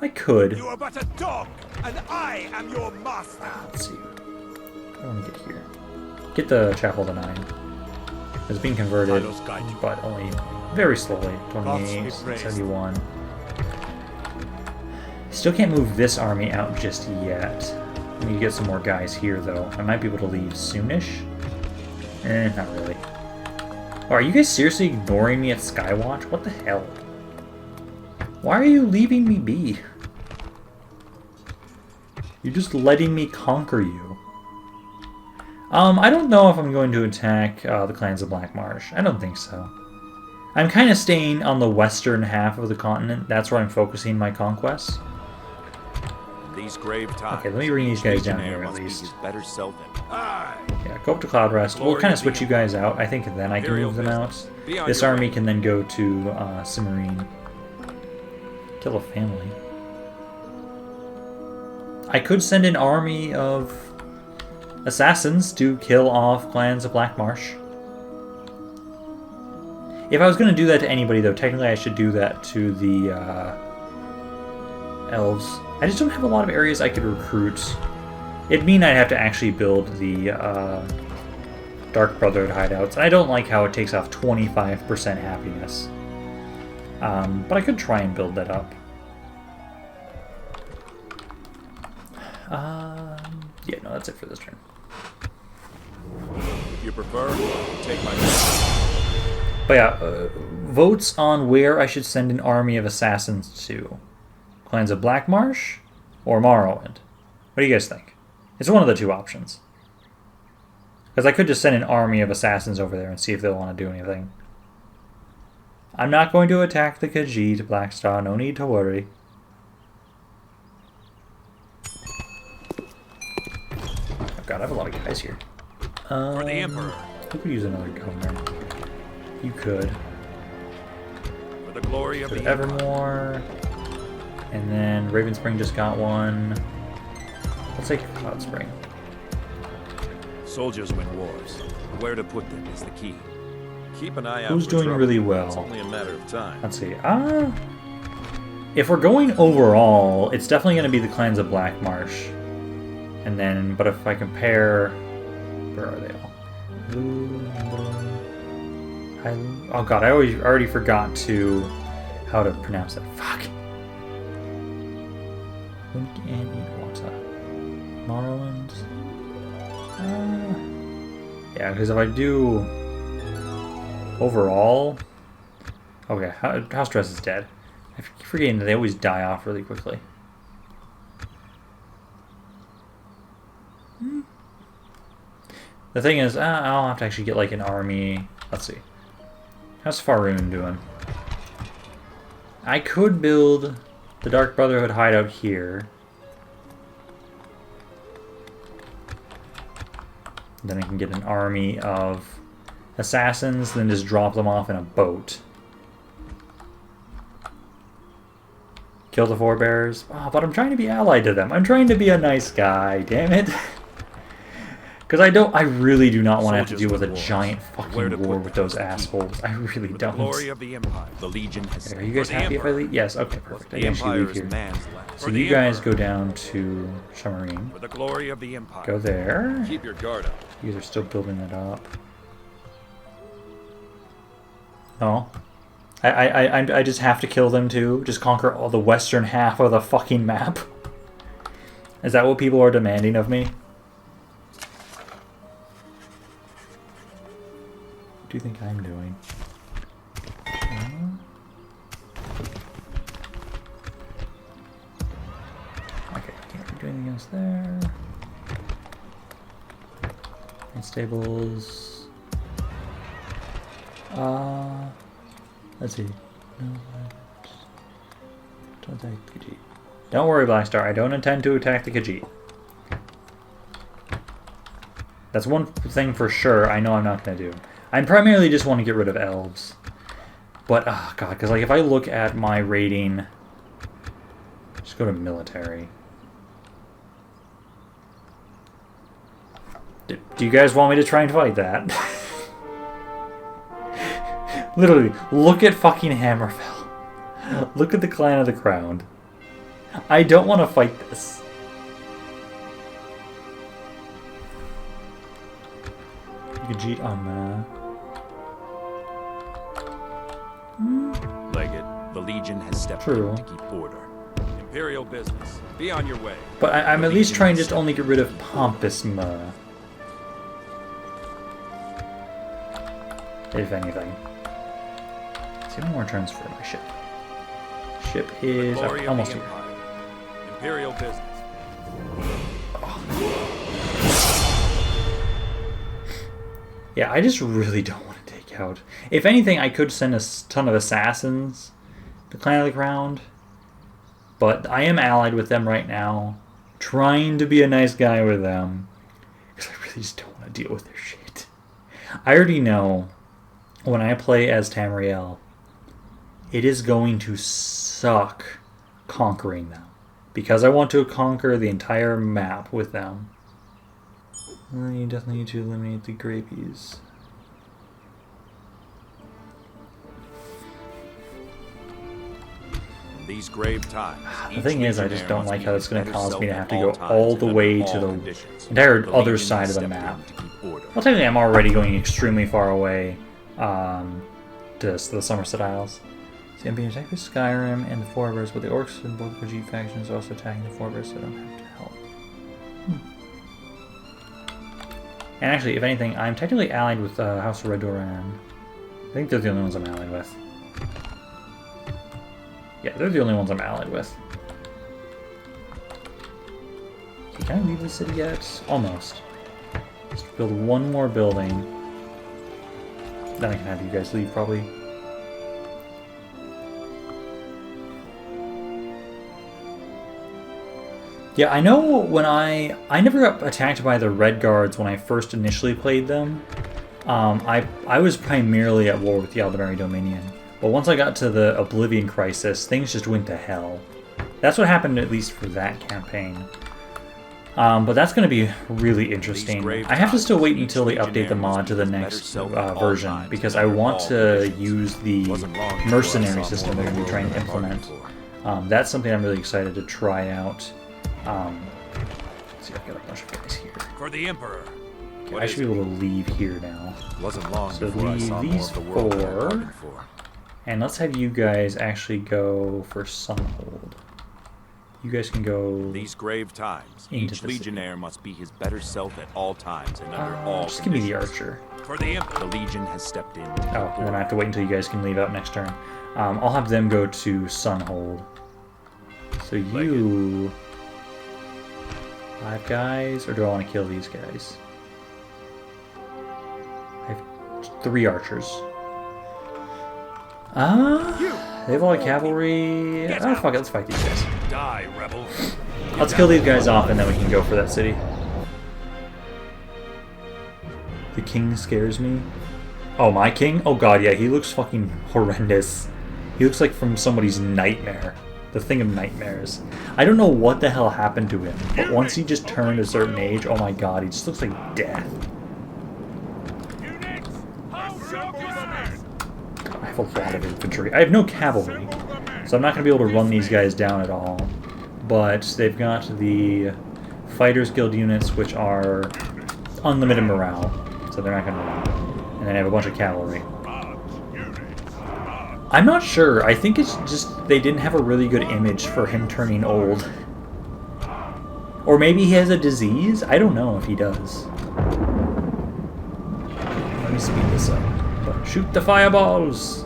I could. You are but a dog, and I am your master. Let's see. What do I want to get here? Get the Chapel to 9. It's being converted, but only very slowly. 28, 71. Still can't move this army out just yet. I need to get some more guys here, though. I might be able to leave soonish. Not really. Oh, are you guys seriously ignoring me at Skywatch? What the hell? Why are you leaving me be? You're just letting me conquer you. I don't know if I'm going to attack the clans of Black Marsh. I don't think so. I'm kind of staying on the western half of the continent. That's where I'm focusing my conquests. The these grave times. Okay, let me bring these guys down Legionnaire here at must be least. his better self than Yeah, go up to Cloud Rest. We'll kind of switch you guys out. I think then I can move them out. This army can then go to Cimmerian. Kill a family. I could send an army of assassins to kill off clans of Black Marsh. If I was going to do that to anybody, though, technically I should do that to the elves. I just don't have a lot of areas I could recruit. It'd mean I'd have to actually build the Dark Brotherhood hideouts, and I don't like how it takes off 25% happiness. But I could try and build that up. Yeah, no, that's it for this turn. If you prefer, take my... But yeah, votes on where I should send an army of assassins to. Clans of Black Marsh or Morrowind? What do you guys think? It's one of the two options. Because I could just send an army of assassins over there and see if they'll want to do anything. I'm not going to attack the Khajiit, Blackstar, no need to worry. Oh god, I have a lot of guys here. For the Emperor. Who could use another governor? You could. For the glory of the Evermore. And then Raven Spring just got one. Let's take Cloud Spring. Soldiers win wars. Where to put them is the key. Keep an eye out. Who's for doing trouble. really well? It's only a matter of time. Let's see. If we're going overall, it's definitely going to be the clans of Black Marsh. And then, but if I compare, where are they all? Oh god, I already forgot how to pronounce that. Fuck. Wink and Eatwater. Morrowind. Yeah, because if I do overall, okay, House Dress is dead. I keep forgetting that they always die off really quickly. The thing is, I'll have to actually get like an army. Let's see. How's Faroon doing? I could build the Dark Brotherhood hideout here. Then I can get an army of assassins, then just drop them off in a boat. Kill the forebears. Oh, but I'm trying to be allied to them. I'm trying to be a nice guy, damn it. Because I really do not want to have to deal with a giant fucking war with those assholes. I really don't. Glory of the Empire. The Legion has Are you guys happy if I leave? Yes, okay, perfect. I can actually leave here. So you guys go down to Cimmerian. For the glory of the Empire. Go there. Keep your guard up. You guys are still building that up. Oh. I just have to kill them too? Just conquer all the western half of the fucking map? Is that what people are demanding of me? What do you think I'm doing? Okay, can't do anything else there. And stables. Let's see. No, don't attack the Khajiit. Don't worry, Blackstar. I don't intend to attack the Khajiit. That's one thing for sure I know I'm not going to do. I primarily just want to get rid of elves. But, oh god, because like if I look at my rating... Just go to military. Do you guys want me to try and fight that? Literally, look at fucking Hammerfell. Look at the Clan of the Crown. I don't want to fight this. Khajiit on Legate, the Legion has stepped in to keep order. Imperial business. Be on your way. But I'm at least trying just to only get rid of Pompous Muh. If anything. See, how many more turns for my ship? Ship is almost here. Imperial business. Yeah, I just really don't want to take out. If anything, I could send a ton of assassins to Clan of the Ground. But I am allied with them right now. trying to be a nice guy with them. Because I really just don't want to deal with their shit. I already know when I play as Tamriel, it is going to suck conquering them. Because I want to conquer the entire map with them. Well, you definitely need to eliminate the grapies. These grave times. The thing is, I just don't like how it's going to cause me to have to go all the way to the entire other side of the map. Well, technically, I'm already going extremely far away to the Somerset Isles. See, I'm being attacked with Skyrim and the Forebears, but the Orcs and both the Khajiit factions are also attacking the Forebears, so I don't have to help. And actually, if anything, I'm technically allied with House of Redoran. I think they're the only ones I'm allied with. Yeah, they're the only ones I'm allied with. Can I leave the city yet? Almost. Just build one more building. Then I can have you guys leave, probably. Yeah, I know when I never got attacked by the Red Guards when I first initially played them. I was primarily at war with the Aldemari Dominion. But once I got to the Oblivion Crisis, things just went to hell. That's what happened, at least for that campaign. But that's going to be really interesting. I have to still wait until they update the mod to the next version, because I want to use the mercenary system they're going to be trying to implement. That's something I'm really excited to try out. Let's see, I've got a bunch of guys here. For the Emperor. Okay, I should be able to leave here now. Wasn't long So before I saw leave more these of the world than I 4. bargained for. And let's have you guys actually go for Sunhold. You guys can go. These grave times, Into each the legionnaire must be his better self at all times and under all Just give me the conditions. archer. For the Emperor. The Legion has stepped in. Oh, and then I have to wait until you guys can leave out next turn. I'll have them go to Sunhold. So you... 5 guys, or do I want to kill these guys? I have 3 archers. They have a lot of cavalry. Oh, fuck it, let's fight these guys. Die, rebel. Let's kill these guys off and then we can go for that city. The king scares me. Oh, my king? Oh god, yeah, he looks fucking horrendous. He looks like from somebody's nightmare. The thing of nightmares. I don't know what the hell happened to him, but once he just turned a certain age, oh my god, he just looks like death. I have a lot of infantry. I have no cavalry, so I'm not going to be able to run these guys down at all. But they've got the Fighters Guild units, which are unlimited morale, so they're not going to run. And then I have a bunch of cavalry. I'm not sure. I think it's just they didn't have a really good image for him turning old. Or maybe he has a disease? I don't know if he does. Let me speed this up. Shoot the fireballs!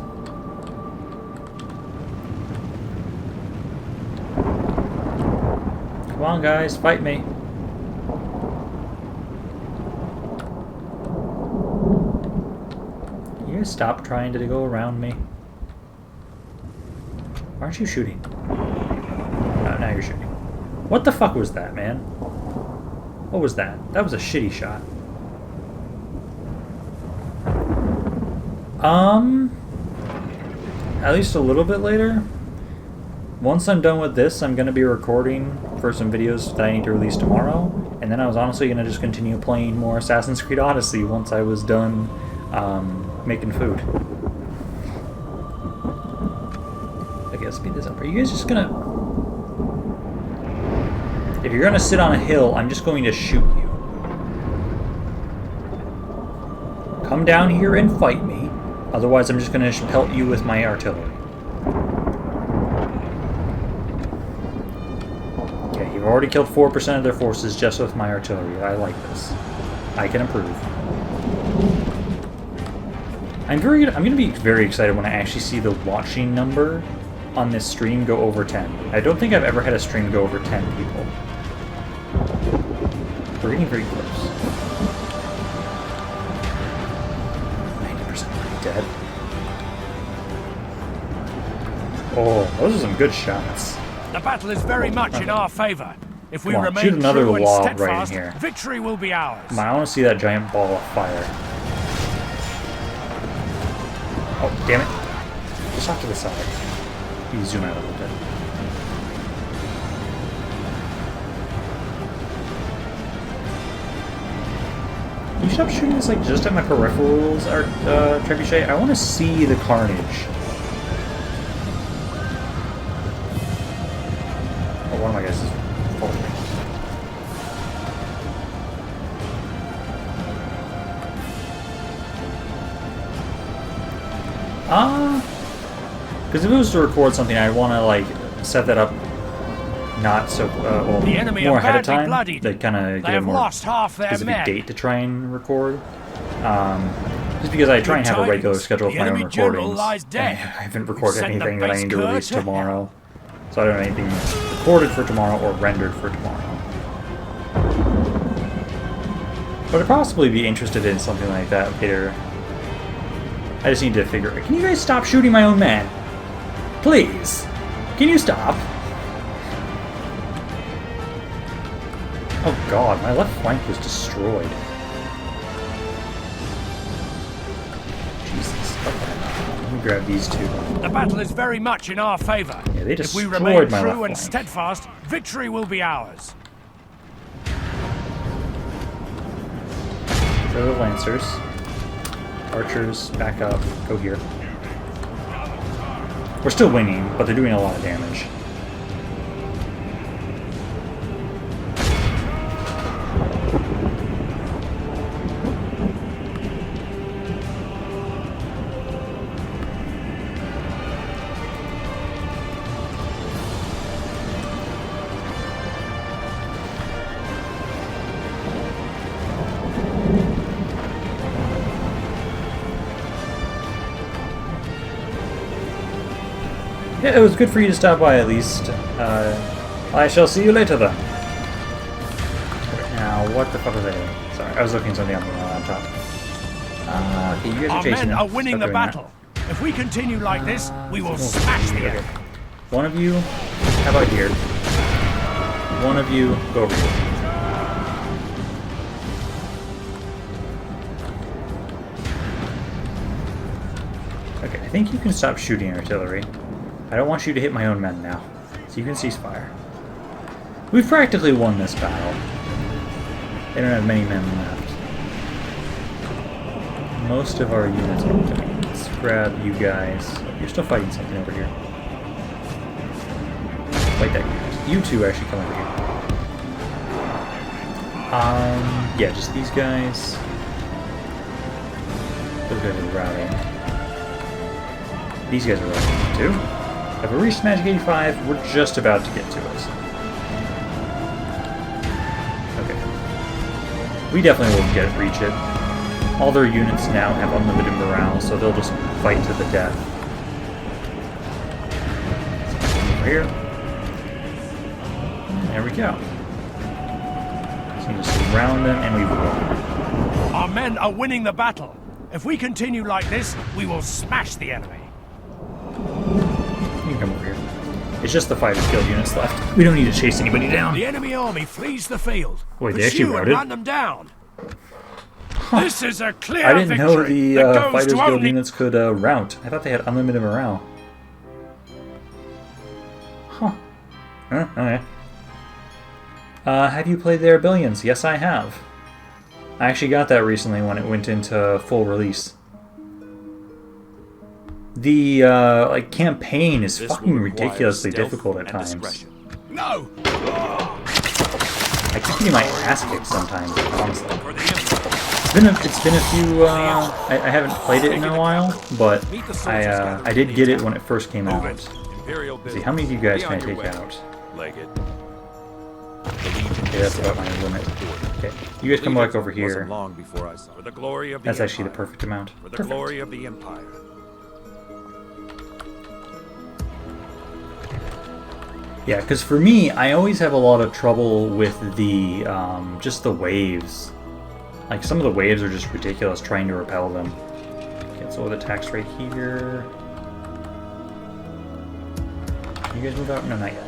Come on, guys, fight me. Can you guys stop trying to go around me? Why aren't you shooting? No, now you're shooting. What the fuck was that, man? What was that? That was a shitty shot. At least a little bit later. Once I'm done with this, I'm going to be recording for some videos that I need to release tomorrow. And then I was honestly going to just continue playing more Assassin's Creed Odyssey once I was done making food. Okay, let's speed this up. Are you guys just going to... If you're going to sit on a hill, I'm just going to shoot you. Come down here and fight me. Otherwise, I'm just going to pelt you with my artillery. Okay, you've already killed 4% of their forces just with my artillery. I like this. I can improve. I'm going to be very excited when I actually see the watching number on this stream go over 10. I don't think I've ever had a stream go over 10 people. We're getting very close. 90% already dead. Oh, those are some good shots. The battle is very much in our favor. If we Come on, remain shoot another true and log right in steadfast, here. victory will be ours. Come on, I want to see that giant ball of fire. Oh, damn it. Just off to the side. You zoom out a little bit. Can you stop shooting this like just at my peripherals, Trebuchet? I want to see the carnage. Oh, one of my guys is falling. Because if it was to record something, I want to like set that up not so well, the enemy more are ahead of badly time. bloodied. They kind of They get a have more lost half their specific men. date to try and record. Just because I try and have a regular schedule of The my own enemy general recordings. lies dead. I haven't recorded Send the anything that I base need to cur release to tomorrow. So I don't have anything recorded for tomorrow or rendered for tomorrow. But I'd possibly be interested in something like that later. I just need to figure it. Can you guys stop shooting my own men? Please. Can you stop? Oh god, my left flank was destroyed. Jesus. Okay. Let me grab these two. The battle is very much in our favor. Yeah, they if we destroyed remain my true left and flank. steadfast, victory will be ours. Go to the Lancers. Archers, back up. Go here. We're still winning, but they're doing a lot of damage. Yeah, it was good for you to stop by at least. I shall see you later then. Now, what the fuck was I doing? Sorry, I was looking at something on the laptop. Okay, you guys are Our chasing men them. are winning Stop the doing battle. If we continue like this, we will smash the Okay. enemy. One of you, how about here? One of you, go over here. Okay, I think you can stop shooting artillery. I don't want you to hit my own men now. So you can cease fire. We've practically won this battle. They don't have many men left. Most of our units are done. Let's grab you guys. Oh, you're still fighting something over here. Fight that unit. You two actually come over here. Yeah, just these guys. Those guys are routing. These guys are routing too. If we reach Magic 85, we're just about to get to it. Okay. We definitely will reach it. All their units now have unlimited morale, so they'll just fight to the death. Over here. And there we go. So just surround them and we will. Our men are winning the battle. If we continue like this, we will smash the enemy. You can come over here. It's just the 5 skilled units left. We don't need to chase anybody down. The enemy army flees the field. Wait, they actually Pursue and routed? run them down. This is a clear I didn't know victory the that goes Fighters to Guild only... units could rout. I thought they had unlimited morale. Huh. Okay. Have you played their Billions? Yes, I have. I actually got that recently when it went into full release. The like campaign is This fucking will require ridiculously stealth difficult at and times. discretion. No! I keep getting my ass kicked sometimes, honestly. For the Empire. It's been a few. I haven't played it in a while, but I did get it when it first came out. Move it. Imperial Let's see, business. how many of you guys Be can I on your take way. out? Leg it. Okay, that's about my limit. Okay, you guys come back over here. Wasn't long before I saw. For the glory of the That's actually the Empire. perfect amount. For the Perfect. glory of the Empire. Yeah, because for me, I always have a lot of trouble with the just the waves. Like some of the waves are just ridiculous trying to repel them. Cancel the tax rate here. You guys move out? No, not yet.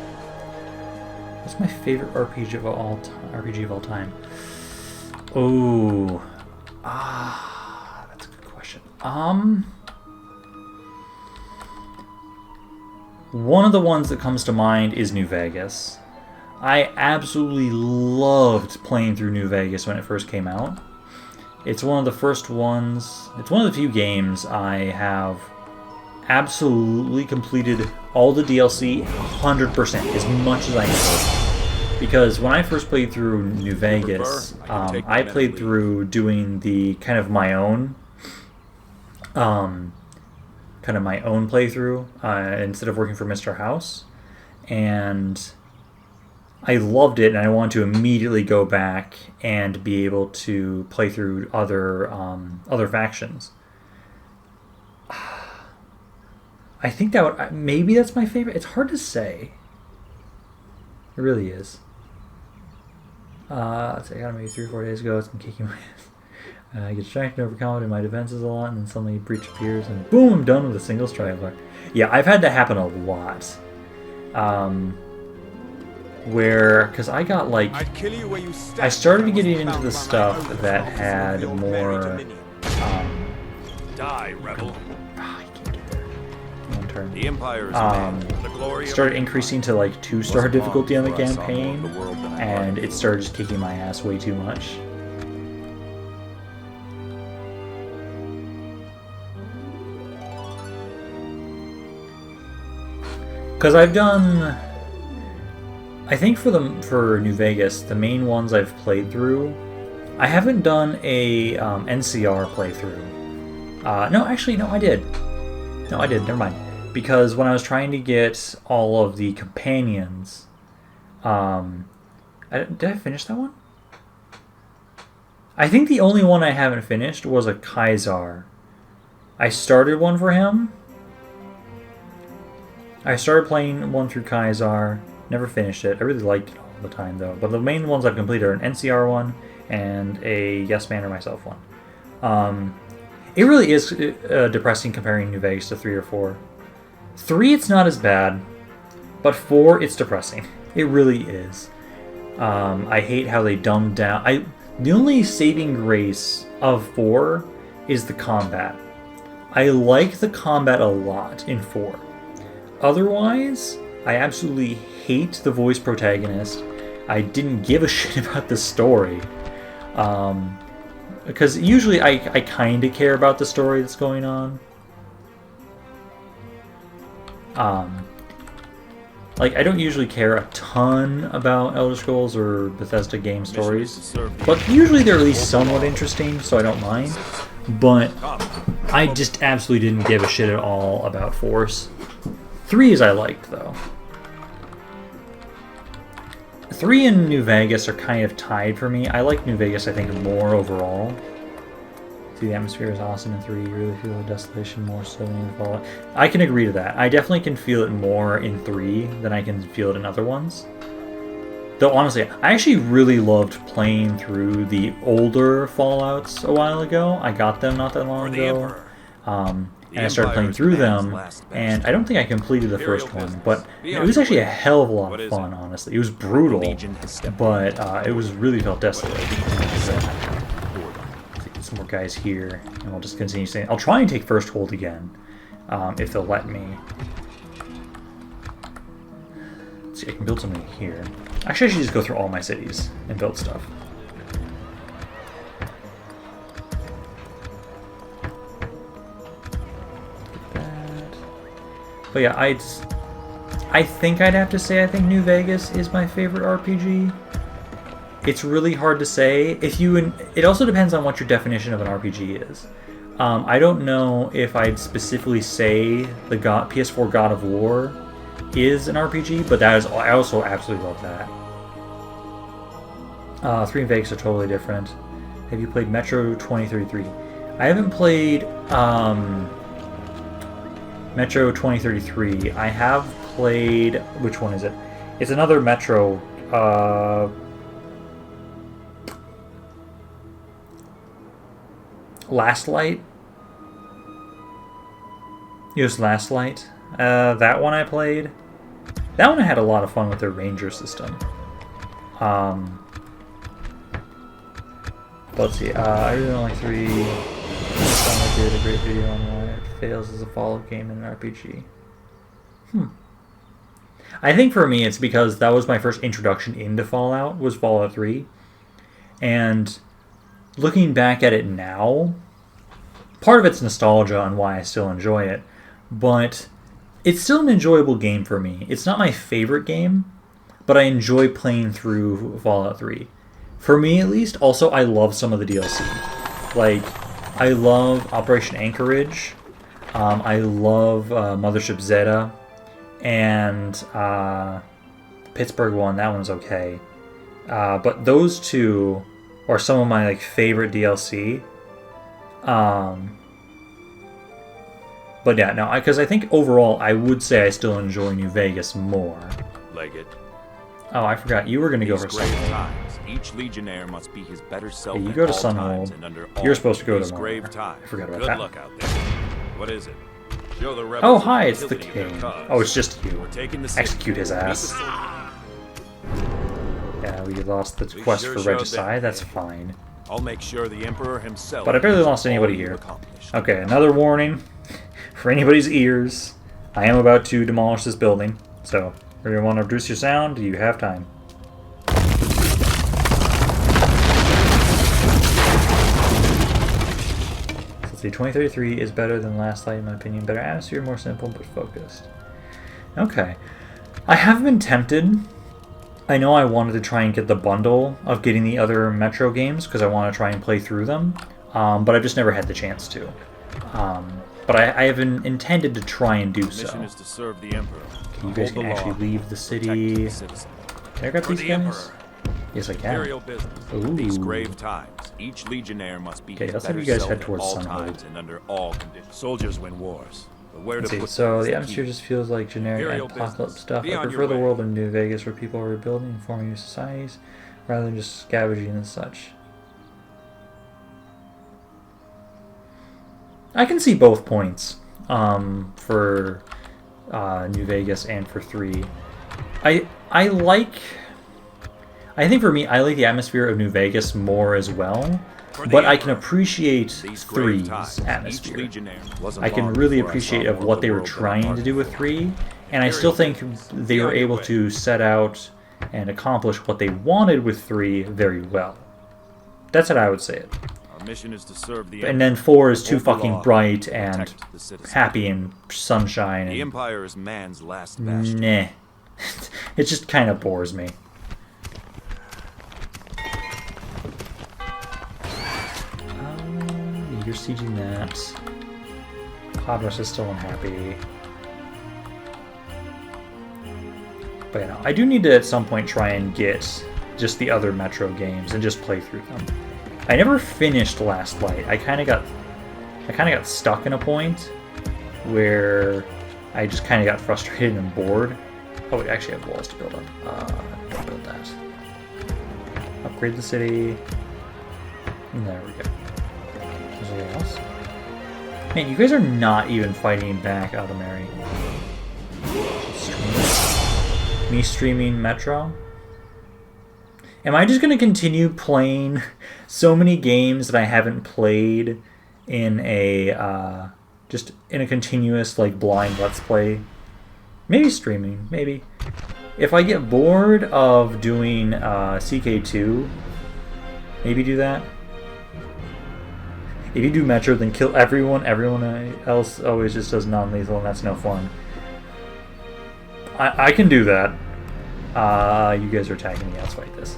What's my favorite RPG of all time? Oh, that's a good question. One of the ones that comes to mind is New Vegas. I absolutely loved playing through New Vegas when it first came out. It's one of the first ones. It's one of the few games I have absolutely completed all the DLC 100%, as much as I could. Because when I first played through New Vegas, I played through doing the kind of my own playthrough instead of working for Mr. House, and I loved it, and I wanted to immediately go back and be able to play through other factions. I think that maybe that's my favorite. It's hard to say. It really is. Let's see, I got it maybe 3 or 4 days ago. It's been kicking my ass. I get distracted, overconfident in my defenses a lot, and then suddenly breach appears, and boom, I'm done with a single straggler. Yeah, I've had that happen a lot. Because I got like, I started getting into the stuff that had more. Die, rebel. I can't get there. One turn. The Empire is mad. The glory started increasing to like 2-star difficulty on the campaign, and it started just kicking my ass way too much. Because I've done, I think for New Vegas, the main ones I've played through, I haven't done a NCR playthrough. No, actually, no, I did. No, I did. Never mind. Because when I was trying to get all of the companions, did I finish that one? I think the only one I haven't finished was a Kaisar. I started one for him. I started playing one through Kaisar, never finished it. I really liked it all the time though. But the main ones I've completed are an NCR one and a Yes Man or Myself one. It really is depressing comparing New Vegas to 3 or 4. 3, it's not as bad, but 4, it's depressing. It really is. I hate how they dumbed down. The only saving grace of 4 is the combat. I like the combat a lot in 4. Otherwise, I absolutely hate the voice protagonist. I didn't give a shit about the story. Because usually I kind of care about the story that's going on. Like, I don't usually care a ton about Elder Scrolls or Bethesda game stories. But usually they're at least somewhat interesting, so I don't mind. But I just absolutely didn't give a shit at all about Force. 3 I liked, though. 3 and New Vegas are kind of tied for me. I like New Vegas, I think, more overall. See, the atmosphere is awesome in 3. You really feel the desolation more so than in Fallout. I can agree to that. I definitely can feel it more in 3 than I can feel it in other ones. Though, honestly, I actually really loved playing through the older Fallouts a while ago. I got them not that long ago. And I started playing through them, and I don't think I completed the first one, but it was actually a hell of a lot of fun, honestly. It was brutal, but it was really felt desolate. Get some more guys here, and I'll just continue saying, I'll try and take first hold again, if they'll let me. Let's see, I can build something here. Actually, I should just go through all my cities and build stuff. But yeah, I think I'd have to say I think New Vegas is my favorite RPG. It's really hard to say. It also depends on what your definition of an RPG is. I don't know if I'd specifically say the PS4 God of War is an RPG, but I also absolutely love that. 3 and Vegas are totally different. Have you played Metro 2033? I haven't played Metro 2033. I have played... Which one is it? It's another Metro. Last Light? It was Last Light. That one I played. That one I had a lot of fun with their ranger system. Let's see. I really don't like 3. I did a great video on why it fails as a Fallout game in an RPG. I think for me it's because that was my first introduction into Fallout, was Fallout 3. And looking back at it now, part of it's nostalgia on why I still enjoy it, but it's still an enjoyable game for me. It's not my favorite game, but I enjoy playing through Fallout 3. For me, at least. Also, I love some of the DLC. Like, I love Operation Anchorage. I love Mothership Zeta. And Pittsburgh one, that one's okay. But those two are some of my favorite DLC. But yeah, no, because I think overall I would say I still enjoy New Vegas more. Leggett. Oh, I forgot. You were going to go for Sunhold. Each legionnaire must be his better self. Yeah, you go to Sunhold. You're supposed to go to Grave. I forgot about that. Good luck out there. What is it? Show the rebels. Oh, hi, it's the king. Oh, it's just you. Execute his ass. Yeah, we lost the quest for Regicide. That's fine. I'll make sure the Emperor himself. But I barely lost anybody here. Okay, another warning for anybody's ears. I am about to demolish this building, so if you want to reduce your sound, you have time. The 2033 is better than Last Light in my opinion. Better atmosphere, more simple but focused. Okay. I have been tempted. I know I wanted to try and get the bundle of getting the other Metro games because I want to try and play through them. But I've just never had the chance to. But I have intended to try and do so. Mission is to serve the Emperor. Okay, you guys can actually leave the city. Can I grab these guys? Yes, I can. Ooh. These grave times. Each legionnaire must be let's have you guys head towards Sunhold. And under all conditions. Soldiers win wars. But where to put so the atmosphere just feels like generic apocalypse stuff. I prefer the world of New Vegas where people are rebuilding and forming new societies rather than just scavenging and such. I can see both points for New Vegas and for 3. I think for me, I like the atmosphere of New Vegas more as well, but I can appreciate 3's atmosphere. I can really appreciate of what they were trying to do with 3, and I still think they were able to set out and accomplish what they wanted with 3 very well. That's how I would say it. Our mission is to serve the and then 4 is too fucking bright and happy and sunshine. The Empire is man's last bastion. Nah. It just kind of bores me. You're sieging that. Cloud Rush is still unhappy. But you know, I do need to at some point try and get just the other Metro games and just play through them. I never finished Last Light. I kind of got stuck in a point where I just kind of got frustrated and bored. Oh, we actually have walls to build up. Don't build that. Upgrade the city. And there we go. Anything else? Man, you guys are not even fighting back out of Mary. Me streaming Metro? Am I just going to continue playing so many games that I haven't played in a just in a continuous blind let's play? Maybe streaming, maybe. If I get bored of doing CK2, maybe do that. If you do Metro, then kill everyone. Everyone else always just does non-lethal, and that's no fun. I can do that. You guys are attacking me. Let's fight this.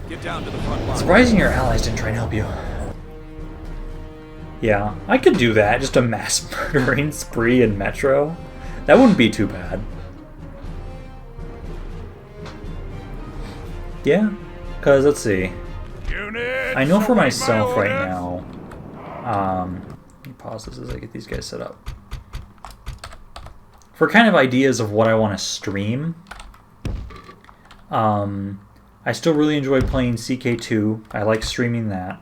Get down to the front line. Surprising your allies didn't try and help you. Yeah, I could do that. Just a mass murdering spree in Metro. That wouldn't be too bad. Yeah, because let's see. I know for myself right now. Let me pause this as I get these guys set up. For kind of ideas of what I want to stream, I still really enjoy playing CK2. I like streaming that.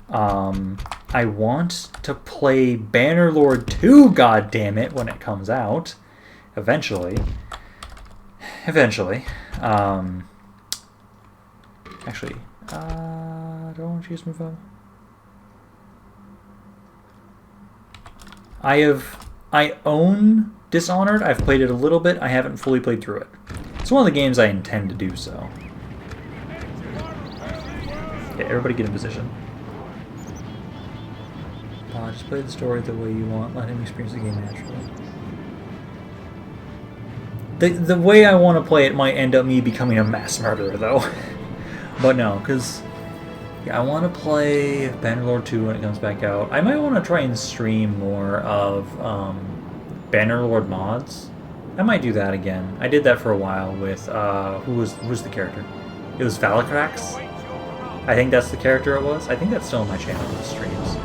I want to play Bannerlord 2, goddammit, when it comes out, eventually. eventually. Actually, do I want to use move up? I own Dishonored. I've played it a little bit. I haven't fully played through it. It's one of the games I intend to do so. Okay, everybody get in position. Just play the story the way you want. Let him experience the game naturally. The way I want to play it might end up me becoming a mass murderer, though. But no, because yeah, I want to play Bannerlord 2 when it comes back out. I might want to try and stream more of Bannerlord mods. I might do that again. I did that for a while with who was the character? It was Valacrax. I think that's the character it was. I think that's still on my channel with streams.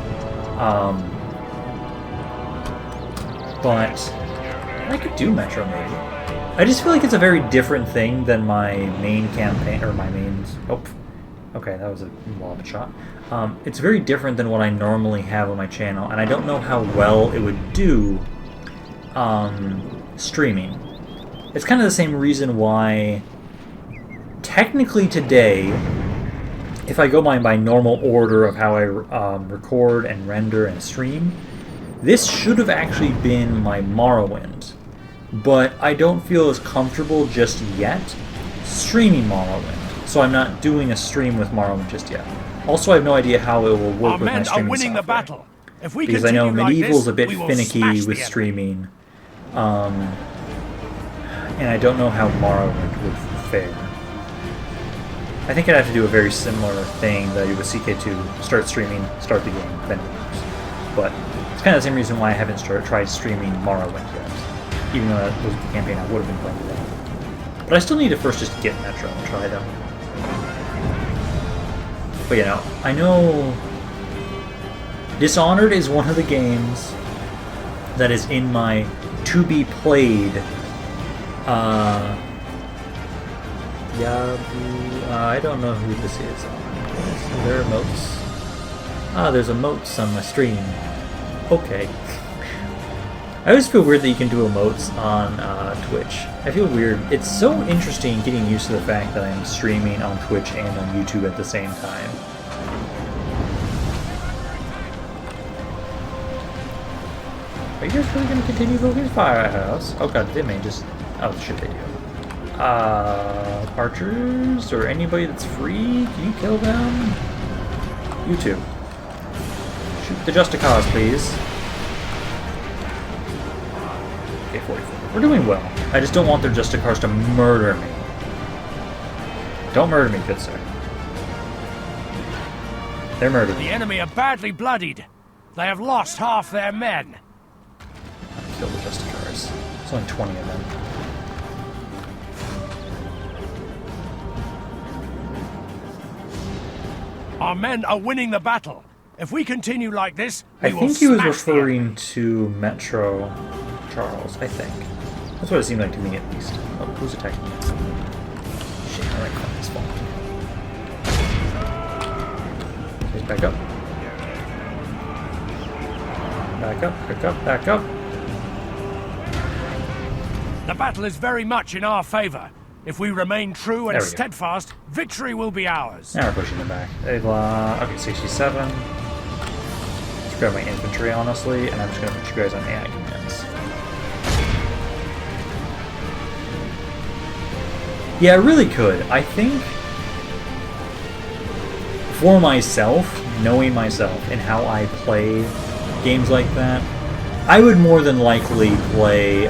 But I could do Metro maybe. I just feel like it's a very different thing than my main campaign, or my main... Oh, okay, that was a wallop shot. It's very different than what I normally have on my channel, and I don't know how well it would do streaming. It's kind of the same reason why, technically today, if I go by normal order of how I record and render and stream, this should have actually been my Morrowind. But I don't feel as comfortable just yet streaming Morrowind, so I'm not doing a stream with Morrowind just yet. Also, I have no idea how it will work with my streaming winning software. The battle. If we because I know Medieval's a bit we finicky with streaming, and I don't know how Morrowind would fare. I think I'd have to do a very similar thing that I do with CK2, start streaming, start the game, then it works. But it's kind of the same reason why I haven't tried streaming Morrowind yet. Even though that was the campaign I would have been playing today. But I still need to first just get Metro and try them. But you know, I know Dishonored is one of the games that is in my to-be-played I don't know who this is. Are there emotes? Ah, there's emotes on my stream. Okay. I always feel weird that you can do emotes on Twitch. I feel weird. It's so interesting getting used to the fact that I'm streaming on Twitch and on YouTube at the same time. Are you guys really going to continue building Firehouse? Oh god, they may just... Oh shit, they do. Archers or anybody that's free? Can you kill them? You two. Shoot the Just a Cause, please. Okay, 44. We're doing well. I just don't want their Just a Cause to murder me. Don't murder me, good sir. They're murdered. The enemy are badly bloodied. They have lost half their men. Kill the Just a Cause. There's only 20 of them. Our men are winning the battle. If we continue like this, we will I think he was smash referring to Metro Charles, I think. That's what it seemed like to me, at least. Oh, who's attacking me? Shit, I like his fault. Okay, back up. Back up, back up, back up. The battle is very much in our favor. If we remain true and steadfast, victory will be ours. Now we're pushing them back. Okay, 67. Let's grab my infantry, honestly, and I'm just going to put you guys on AI commands. Yeah, I really could. I think, for myself, knowing myself and how I play games like that, I would more than likely play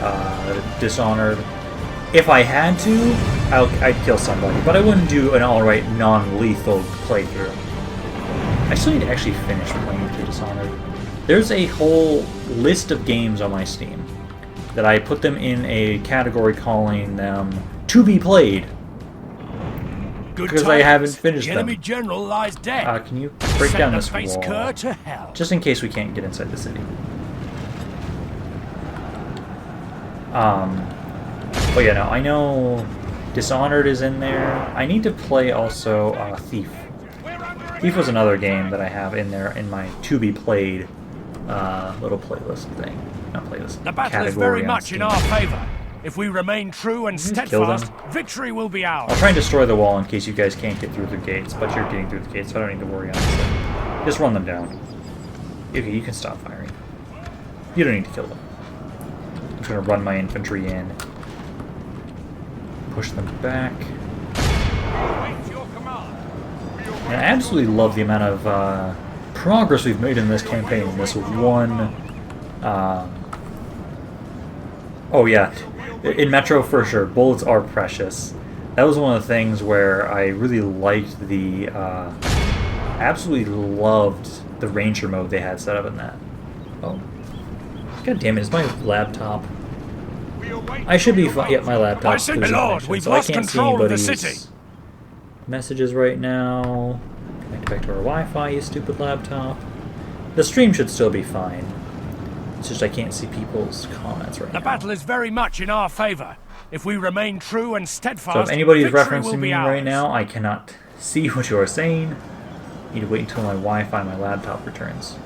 Dishonored. If I had to, I'd kill somebody, but I wouldn't do an alright non-lethal playthrough. I still need to actually finish playing through Dishonored. There's a whole list of games on my Steam that I put them in a category calling them to be played. Because I haven't finished them. The enemy general lies dead. Can you break down this wall? To hell. Just in case we can't get inside the city. But yeah, no, I know Dishonored is in there. I need to play also Thief. Thief was another game that I have in there in my to-be-played little playlist thing. Not playlist, the battle category is very on much Steam. in our favor. If we remain true and kill steadfast, them? victory will be I'll ours. try and destroy the wall in case you guys can't get through the gates, but you're getting through the gates, so I don't need to worry, honestly. Just run them down. Okay, you can stop firing. You don't need to kill them. I'm just gonna run my infantry in. Push them back. And I absolutely love the amount of progress we've made in this campaign. In this one... oh yeah, in Metro for sure, bullets are precious. That was one of the things where I really liked the... absolutely loved the Ranger mode they had set up in that. Oh. God damn it, is my laptop... I should be fine. Yep, my laptop. Lord, we've lost control of the city. Messages right now. Connect back to our Wi-Fi, you stupid laptop. The stream should still be fine. It's just I can't see people's comments right now. The battle is very much in our favor. If we remain true and steadfast, so if anybody's victory referencing will be me ours. right now, I cannot see what you are saying. Need to wait until my Wi-Fi and my laptop returns.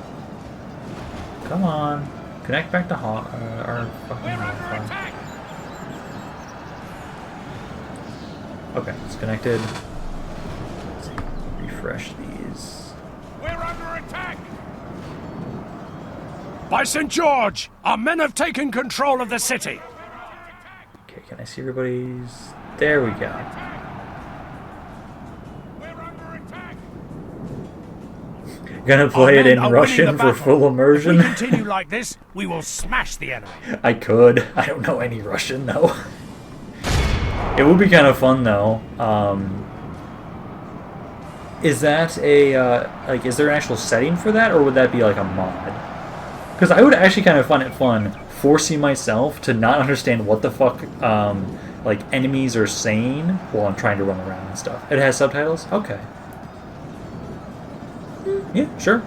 Come on. Connect back to our fucking Wi-Fi. Okay, it's connected. Let's refresh these. We're under attack! By St. George, our men have taken control of the city. Okay, can I see everybody's... There we go. We're under attack! Gonna play it in Russian for full immersion? If we continue like this, we will smash the enemy. I could. I don't know any Russian, though. It would be kind of fun, though. Is that a, like, is there an actual setting for that, or would that be, like, a mod? Because I would actually kind of find it fun forcing myself to not understand what the fuck, like, enemies are saying while I'm trying to run around and stuff. It has subtitles? Okay. Yeah, sure.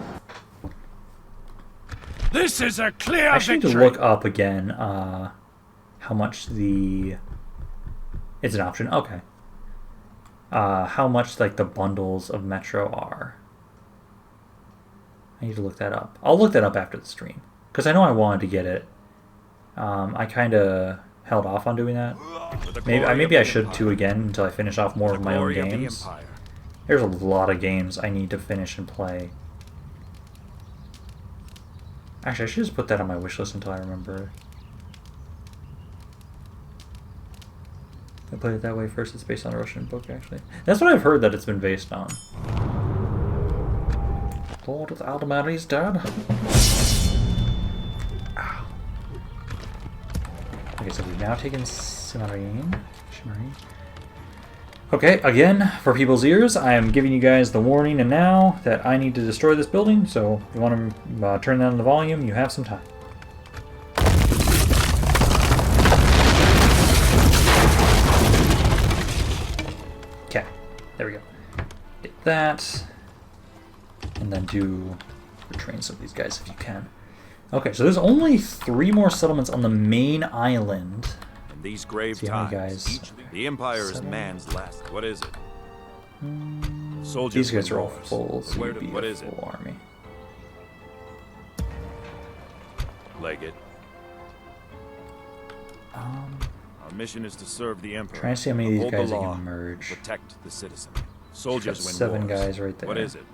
This is a clear I actually victory. need to look up again, how much the... It's an option, okay. How much, like, the bundles of Metro are. I need to look that up. I'll look that up after the stream. Because I know I wanted to get it. I kind of held off on doing that. Maybe I should too again until I finish off more of my own games. There's a lot of games I need to finish and play. Actually, I should just put that on my wish list until I remember. I played it that way first. It's based on a Russian book, actually. That's what I've heard that it's been based on. Lord of Aldemari's dead. Ow. Okay, so we've now taken Shimmery. Okay, again, for people's ears, I am giving you guys the warning and now that I need to destroy this building, so if you want to turn down the volume, you have some time. Okay, there we go. Get that, and then retrain some of these guys if you can. Okay, so there's only 3 more settlements on the main island. In these grave See how many times, guys? the Empire is man's last. What is it? Soldiers. These guys are all wars. full, so Where you'd do- be what a is it? full army. Legate. Our mission is to serve the Emperor. Trying to see how many of these uphold guys the I law, can merge. protect the citizen. Soldiers Got win 7 wars. guys right there. What is it?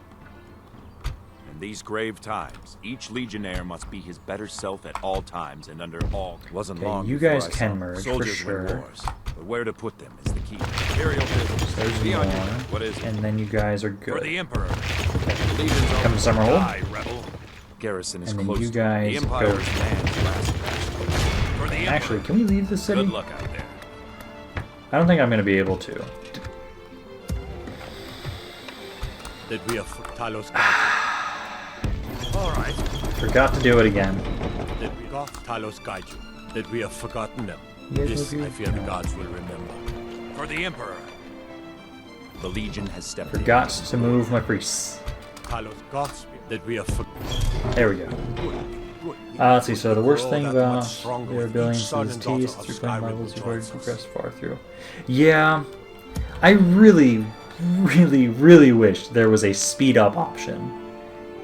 In these grave times, each legionnaire must be his better self at all times and under all. Wasn't Okay, long you before guys I can saw merge, for soldiers sure. win wars, but where to put them is the key. Imperial business. There's Be on your one. way. What is it? And then you guys are For the good. Emperor. The Legion's Come to Summerhold. die, rebel. Garrison is And then close. you guys the Empire go. is man's last bastion. For the Actually, Emperor. can we leave the city? Good luck out there. I don't think I'm going to be able to. That we have Talos All right. Forgot to do it again. that we got Talos guide you. That we have forgotten them. You guys This, will do I it? fear the No. gods will remember. For the Emperor. The Legion has stepped Forgot to move my priests. Talos Godspeed. That we have forgotten. There we go. Let's see, so the worst thing about the rebellion is son these and daughter teas of through playing Skyrim levels you've already joins us. progressed far through. Yeah, I really, really wish there was a speed up option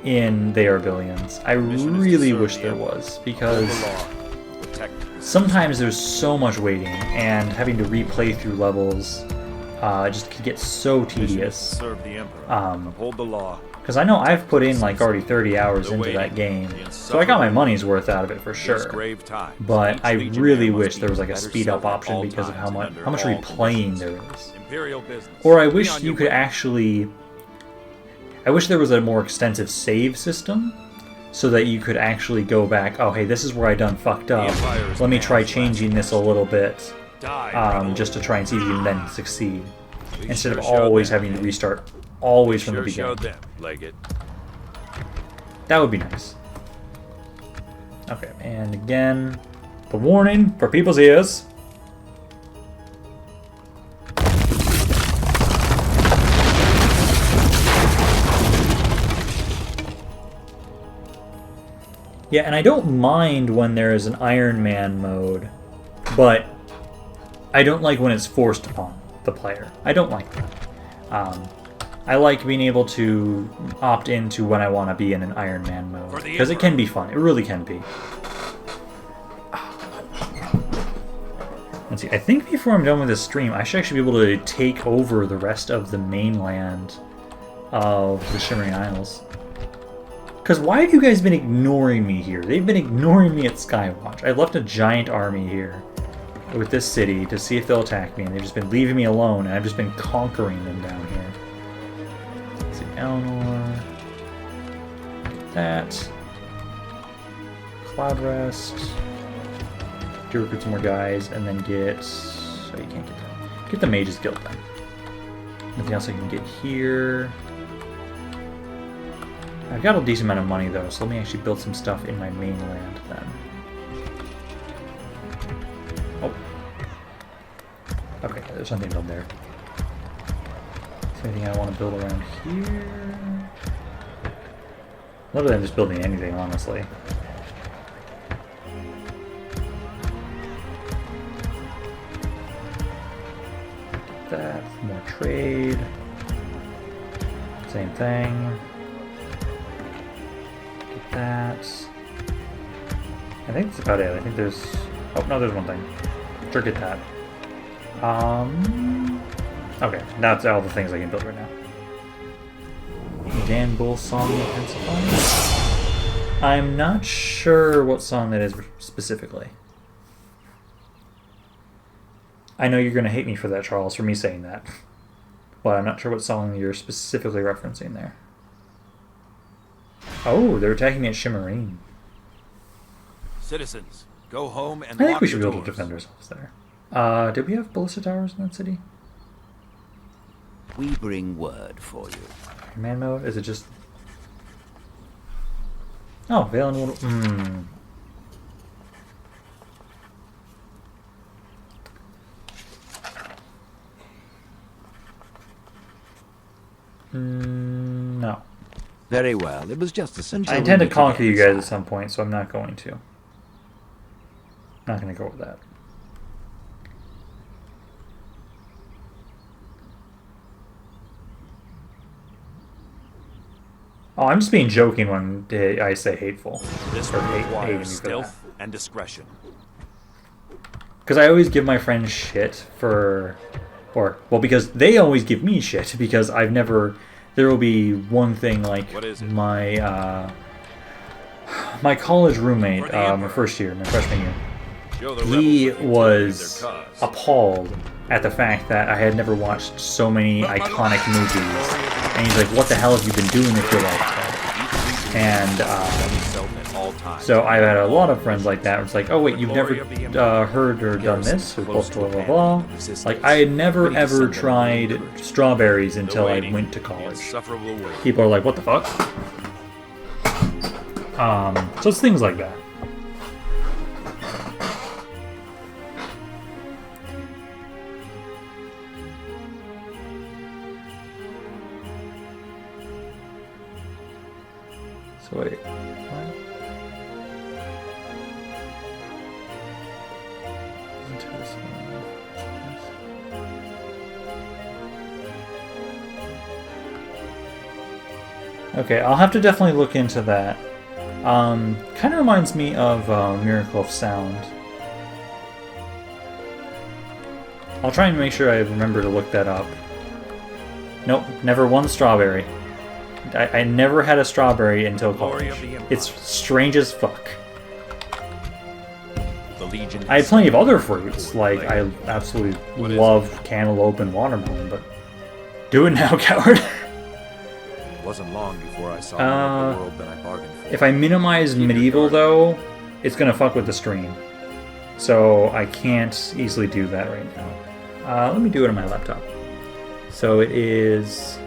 in the Rebellions. I Mission is to really serve wish the there Emperor. was, Uphold because the law. Protect the sometimes there's so much waiting, and having to replay through levels just can get so tedious. Serve the Emperor. Uphold the law. Because I know I've put in like already 30 hours into that game, so I got my money's worth out of it for sure. But I really wish there was like a speed up option because of how much replaying there is. Or I wish you could actually... I wish there was a more extensive save system, so that you could actually go back, oh hey, this is where I done fucked up, let me try changing this a little bit, just to try and see if you can then succeed, instead of always having to restart always from the beginning. That would be nice. Okay, and again, the warning for people's ears. Yeah, and I don't mind when there is an Iron Man mode, but I don't like when it's forced upon the player. I don't like that. I like being able to opt into when I want to be in an Iron Man mode, because it can be fun. It really can be. Let's see, I think before I'm done with this stream, I should actually be able to take over the rest of the mainland of the Shimmering Isles. Because why have you guys been ignoring me here? They've been ignoring me at Skywatch. I left a giant army here with this city to see if they'll attack me, and they've just been leaving me alone, and I've just been conquering them down here. Let's see, Eleanor. That. Cloud Rest. Do recruit some more guys, and then get... Oh, you can't get that. Get the Mage's Guild then. Nothing else I can get here. I've got a decent amount of money though, so let me actually build some stuff in my mainland then. Oh. Okay, there's something built there. Is there anything I want to build around here? Other than just building anything, honestly. Get that, more trade. Same thing. That. I think that's about it. I think there's... Oh, no, there's one thing. Sure, get that. Okay, that's all the things I can build right now. Dan Bull song intensifying. I'm not sure what song that is specifically. I know you're going to hate me for that, Charles, for me saying that. But I'm not sure what song you're specifically referencing there. Oh, they're attacking me at Shimmerine. Citizens, go home and I think we should be able to defend ourselves there. Did we have ballista towers in that city? We bring word for you. Man mode? Is it just... Oh, Valen no. Very well. It was just a simple... I intend to conquer you guys at some point, so I'm not going to. Not going to go with that. Oh, I'm just being joking when I say hateful. This or requires stealth and discretion. Because I always give my friends shit for... well, because they always give me shit, because I've never... There will be one thing, like my my college roommate, my first year, my freshman year, he was appalled at the fact that I had never watched so many iconic movies, and he's like, "What the hell have you been doing if you're like that?" And so I've had a lot of friends like that. It's like, "Oh wait, you've never heard or done this?" Or blah blah blah blah. Like I had never ever tried strawberries until I went to college. People are like, "What the fuck?" So it's things like that. So wait, what? Okay, I'll have to definitely look into that. Kind of reminds me of Miracle of Sound. I'll try and make sure I remember to look that up. Nope, never won strawberry. I never had a strawberry until college. It's strange as fuck. The Legion I had plenty of other fruits, like I absolutely love cantaloupe and watermelon, but do it now, coward. It wasn't long before I saw more of the world than I bargained for. If I minimize medieval, though, it's gonna fuck with the stream. So I can't easily do that right now. Let me do it on my laptop. So it is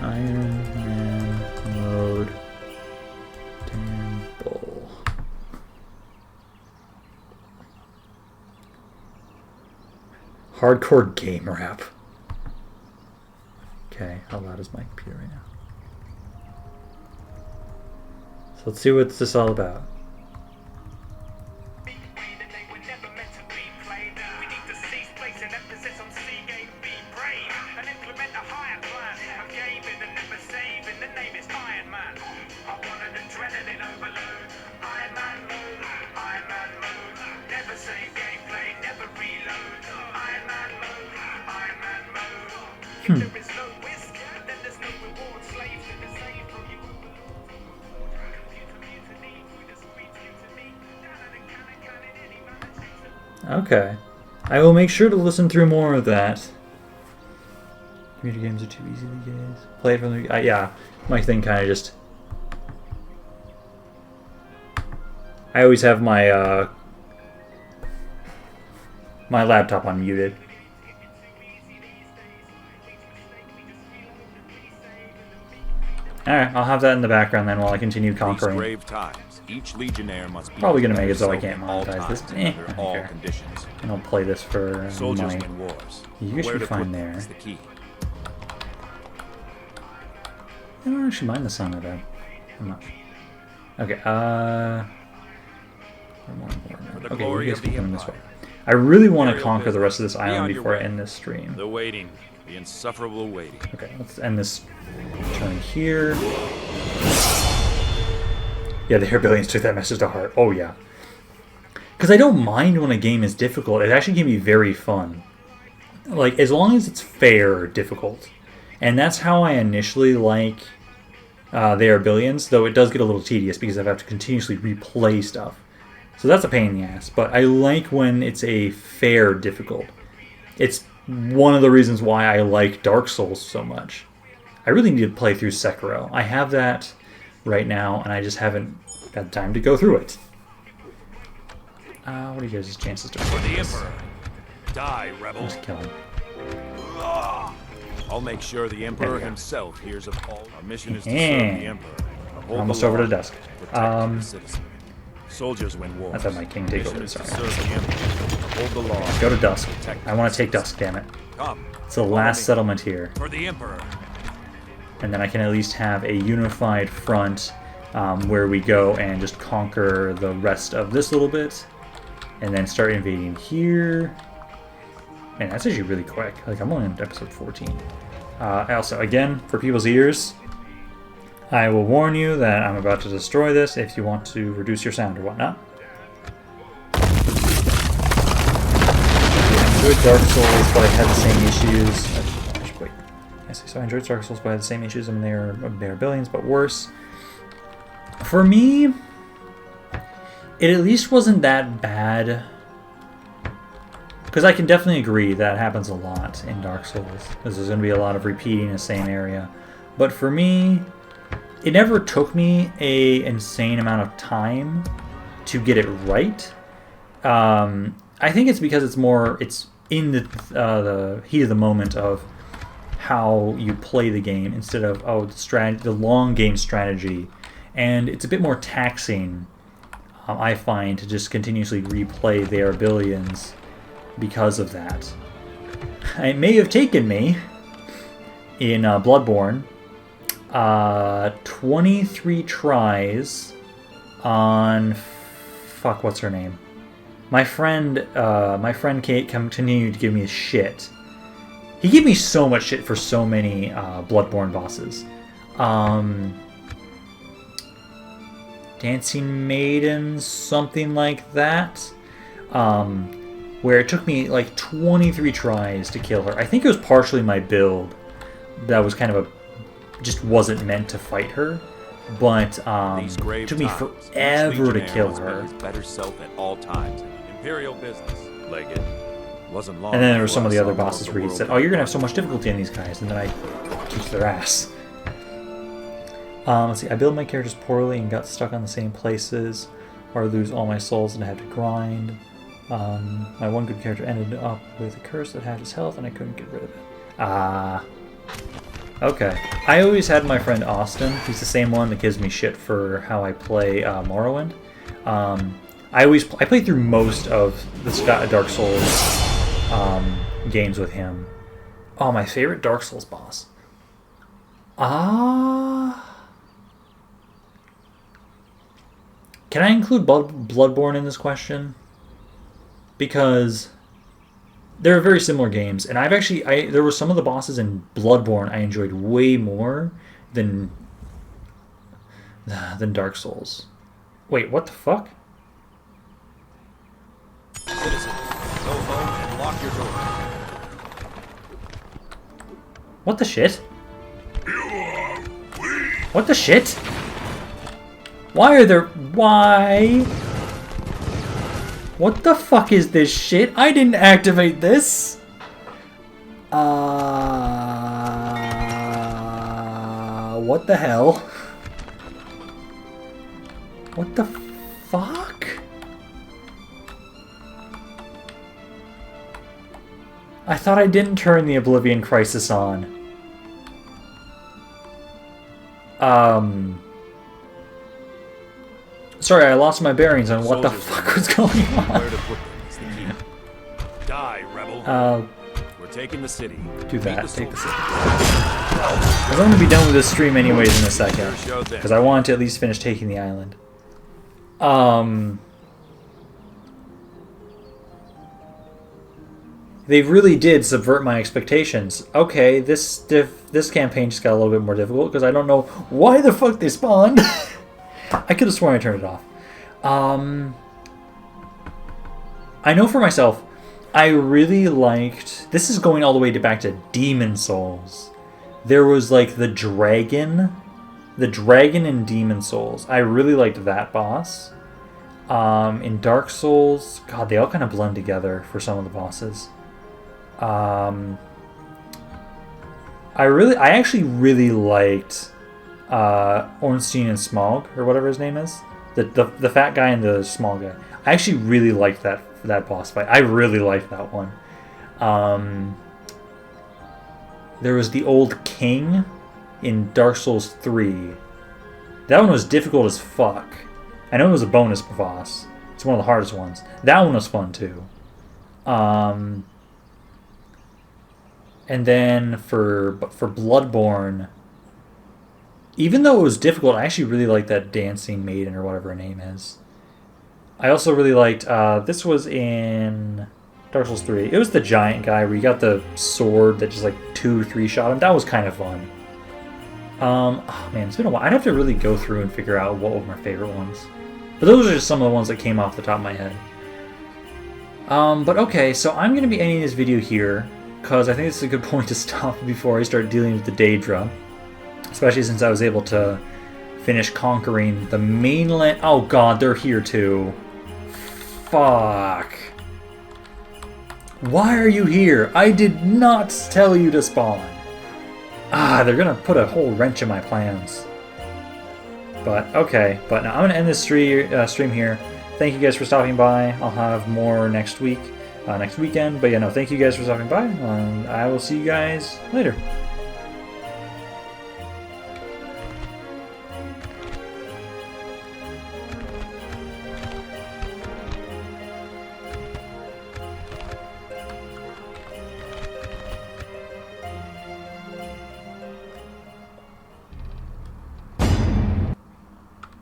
Iron Man mode temple. Hardcore game rap. Okay, how loud is my computer right now? So let's see what this is all about. Okay. I will make sure to listen through more of that. Computer games are too easy these days. Play it from the... yeah, my thing kind of just... I always have my, my laptop unmuted. Alright, I'll have that in the background then while I continue conquering. These grave times, each legionnaire must be Probably gonna make it so I himself can't at all monetize this. times I under don't all care. conditions. I don't play this for Soldiers money. win wars. You should Where be to fine put them there. is the key. I don't actually mind the sound of that. I'm not. Okay, more important. Okay, you guys keep coming this way. I really want to conquer the rest of this island before I end this stream. The waiting. The insufferable waiting. Okay, let's end this turn here. Yeah, the Herbalians took that message to heart. Oh, yeah. Because I don't mind when a game is difficult. It actually can be very fun. Like, as long as it's fair difficult. And that's how I initially like the Herbalians, though it does get a little tedious because I have to continuously replay stuff. So that's a pain in the ass. But I like when it's a fair difficult. It's one of the reasons why I like Dark Souls so much. I really need to play through Sekiro. I have that right now, and I just haven't got time to go through it. What are you guys' chances to For the Emperor. Die, rebel. Just kill him. I'll make sure the Emperor There we go. himself hears of all. Our mission is to serve the Emperor. Uphold Almost the over to law, dusk. protect the citizen. Soldiers win wars. Let's have my king take Mission over. is to Sorry. serve the Emperor. Uphold the law. Go to dusk. Protect I want the to take citizen. dusk, damn it. Come. It's the Follow last me. settlement here. For the Emperor. And then I can at least have a unified front where we go and just conquer the rest of this little bit. And then start invading here. Man, that's actually really quick. Like, I'm only on episode 14. Also, again, for people's ears, I will warn you that I'm about to destroy this if you want to reduce your sound or whatnot. I enjoyed Dark Souls, but I had the same issues. Wait. Yes, so I enjoyed Dark Souls, but I had the same issues. I mean, they are billions, but worse. For me, it at least wasn't that bad. Because I can definitely agree that happens a lot in Dark Souls. Because there's going to be a lot of repeating the same area. But for me, it never took me an insane amount of time to get it right. I think it's because it's in the heat of the moment of how you play the game instead of the long game strategy. And it's a bit more taxing, I find, to just continuously replay the Herbalians because of that. It may have taken me, in Bloodborne, 23 tries on... Fuck, what's her name? My friend Kate continued to give me shit. He gave me so much shit for so many Bloodborne bosses. Dancing Maidens, something like that. where it took me like 23 tries to kill her. I think it was partially my build that was kind of just wasn't meant to fight her, but it took me forever to kill her. His better self at all times. Imperial business. Leggett. Wasn't long. And then there were some of the other bosses where he said, "Oh, you're gonna have so much difficulty on these guys," and then I kicked their ass. Let's see. I built my characters poorly and got stuck on the same places, or I lose all my souls and I had to grind. My one good character ended up with a curse that had his health, and I couldn't get rid of it. Okay. I always had my friend Austin. He's the same one that gives me shit for how I play Morrowind. I play through most of the Dark Souls games with him. Oh, my favorite Dark Souls boss. Can I include Bloodborne in this question? Because they're very similar games, and there were some of the bosses in Bloodborne I enjoyed way more than Dark Souls. Wait, what the fuck? Citizen, go home and lock your door. What the shit? What the shit? Why? What the fuck is this shit? I didn't activate this! What the hell? What the fuck? I thought I didn't turn the Oblivion Crisis on. Sorry, I lost my bearings on what the fuck was going on. Where to put them is the key. Die, rebel. We're taking the city. Do that. Take the city. I'm going to be done with this stream anyways in a second, because I want to at least finish taking the island. They really did subvert my expectations. Okay, this campaign just got a little bit more difficult because I don't know why the fuck they spawned. I could have sworn I turned it off. I know for myself, I really liked... This is going all the way back to Demon Souls. There was like the dragon in Demon Souls. I really liked that boss. In Dark Souls, God, they all kind of blend together for some of the bosses. I actually really liked Ornstein and Smaug, or whatever his name is. The fat guy and the small guy. I actually really liked that boss fight. I really liked that one. There was the Old King in Dark Souls 3. That one was difficult as fuck. I know it was a bonus boss. It's one of the hardest ones. That one was fun too. And then for Bloodborne, even though it was difficult, I actually really liked that dancing maiden or whatever her name is. I also really liked, this was in Dark Souls 3. It was the giant guy where you got the sword that just like 2 or 3 shot him. That was kind of fun. Oh man, it's been a while. I'd have to really go through and figure out what were my favorite ones. But those are just some of the ones that came off the top of my head. But okay, so I'm going to be ending this video here, because I think it's a good point to stop before I start dealing with the Daedra. Especially since I was able to finish conquering the mainland. Oh god, they're here too. Fuck. Why are you here? I did not tell you to spawn. They're gonna put a whole wrench in my plans. But okay, but now I'm gonna end this stream here. Thank you guys for stopping by. I'll have more next week, next weekend. But yeah, no, thank you guys for stopping by, and I will see you guys later.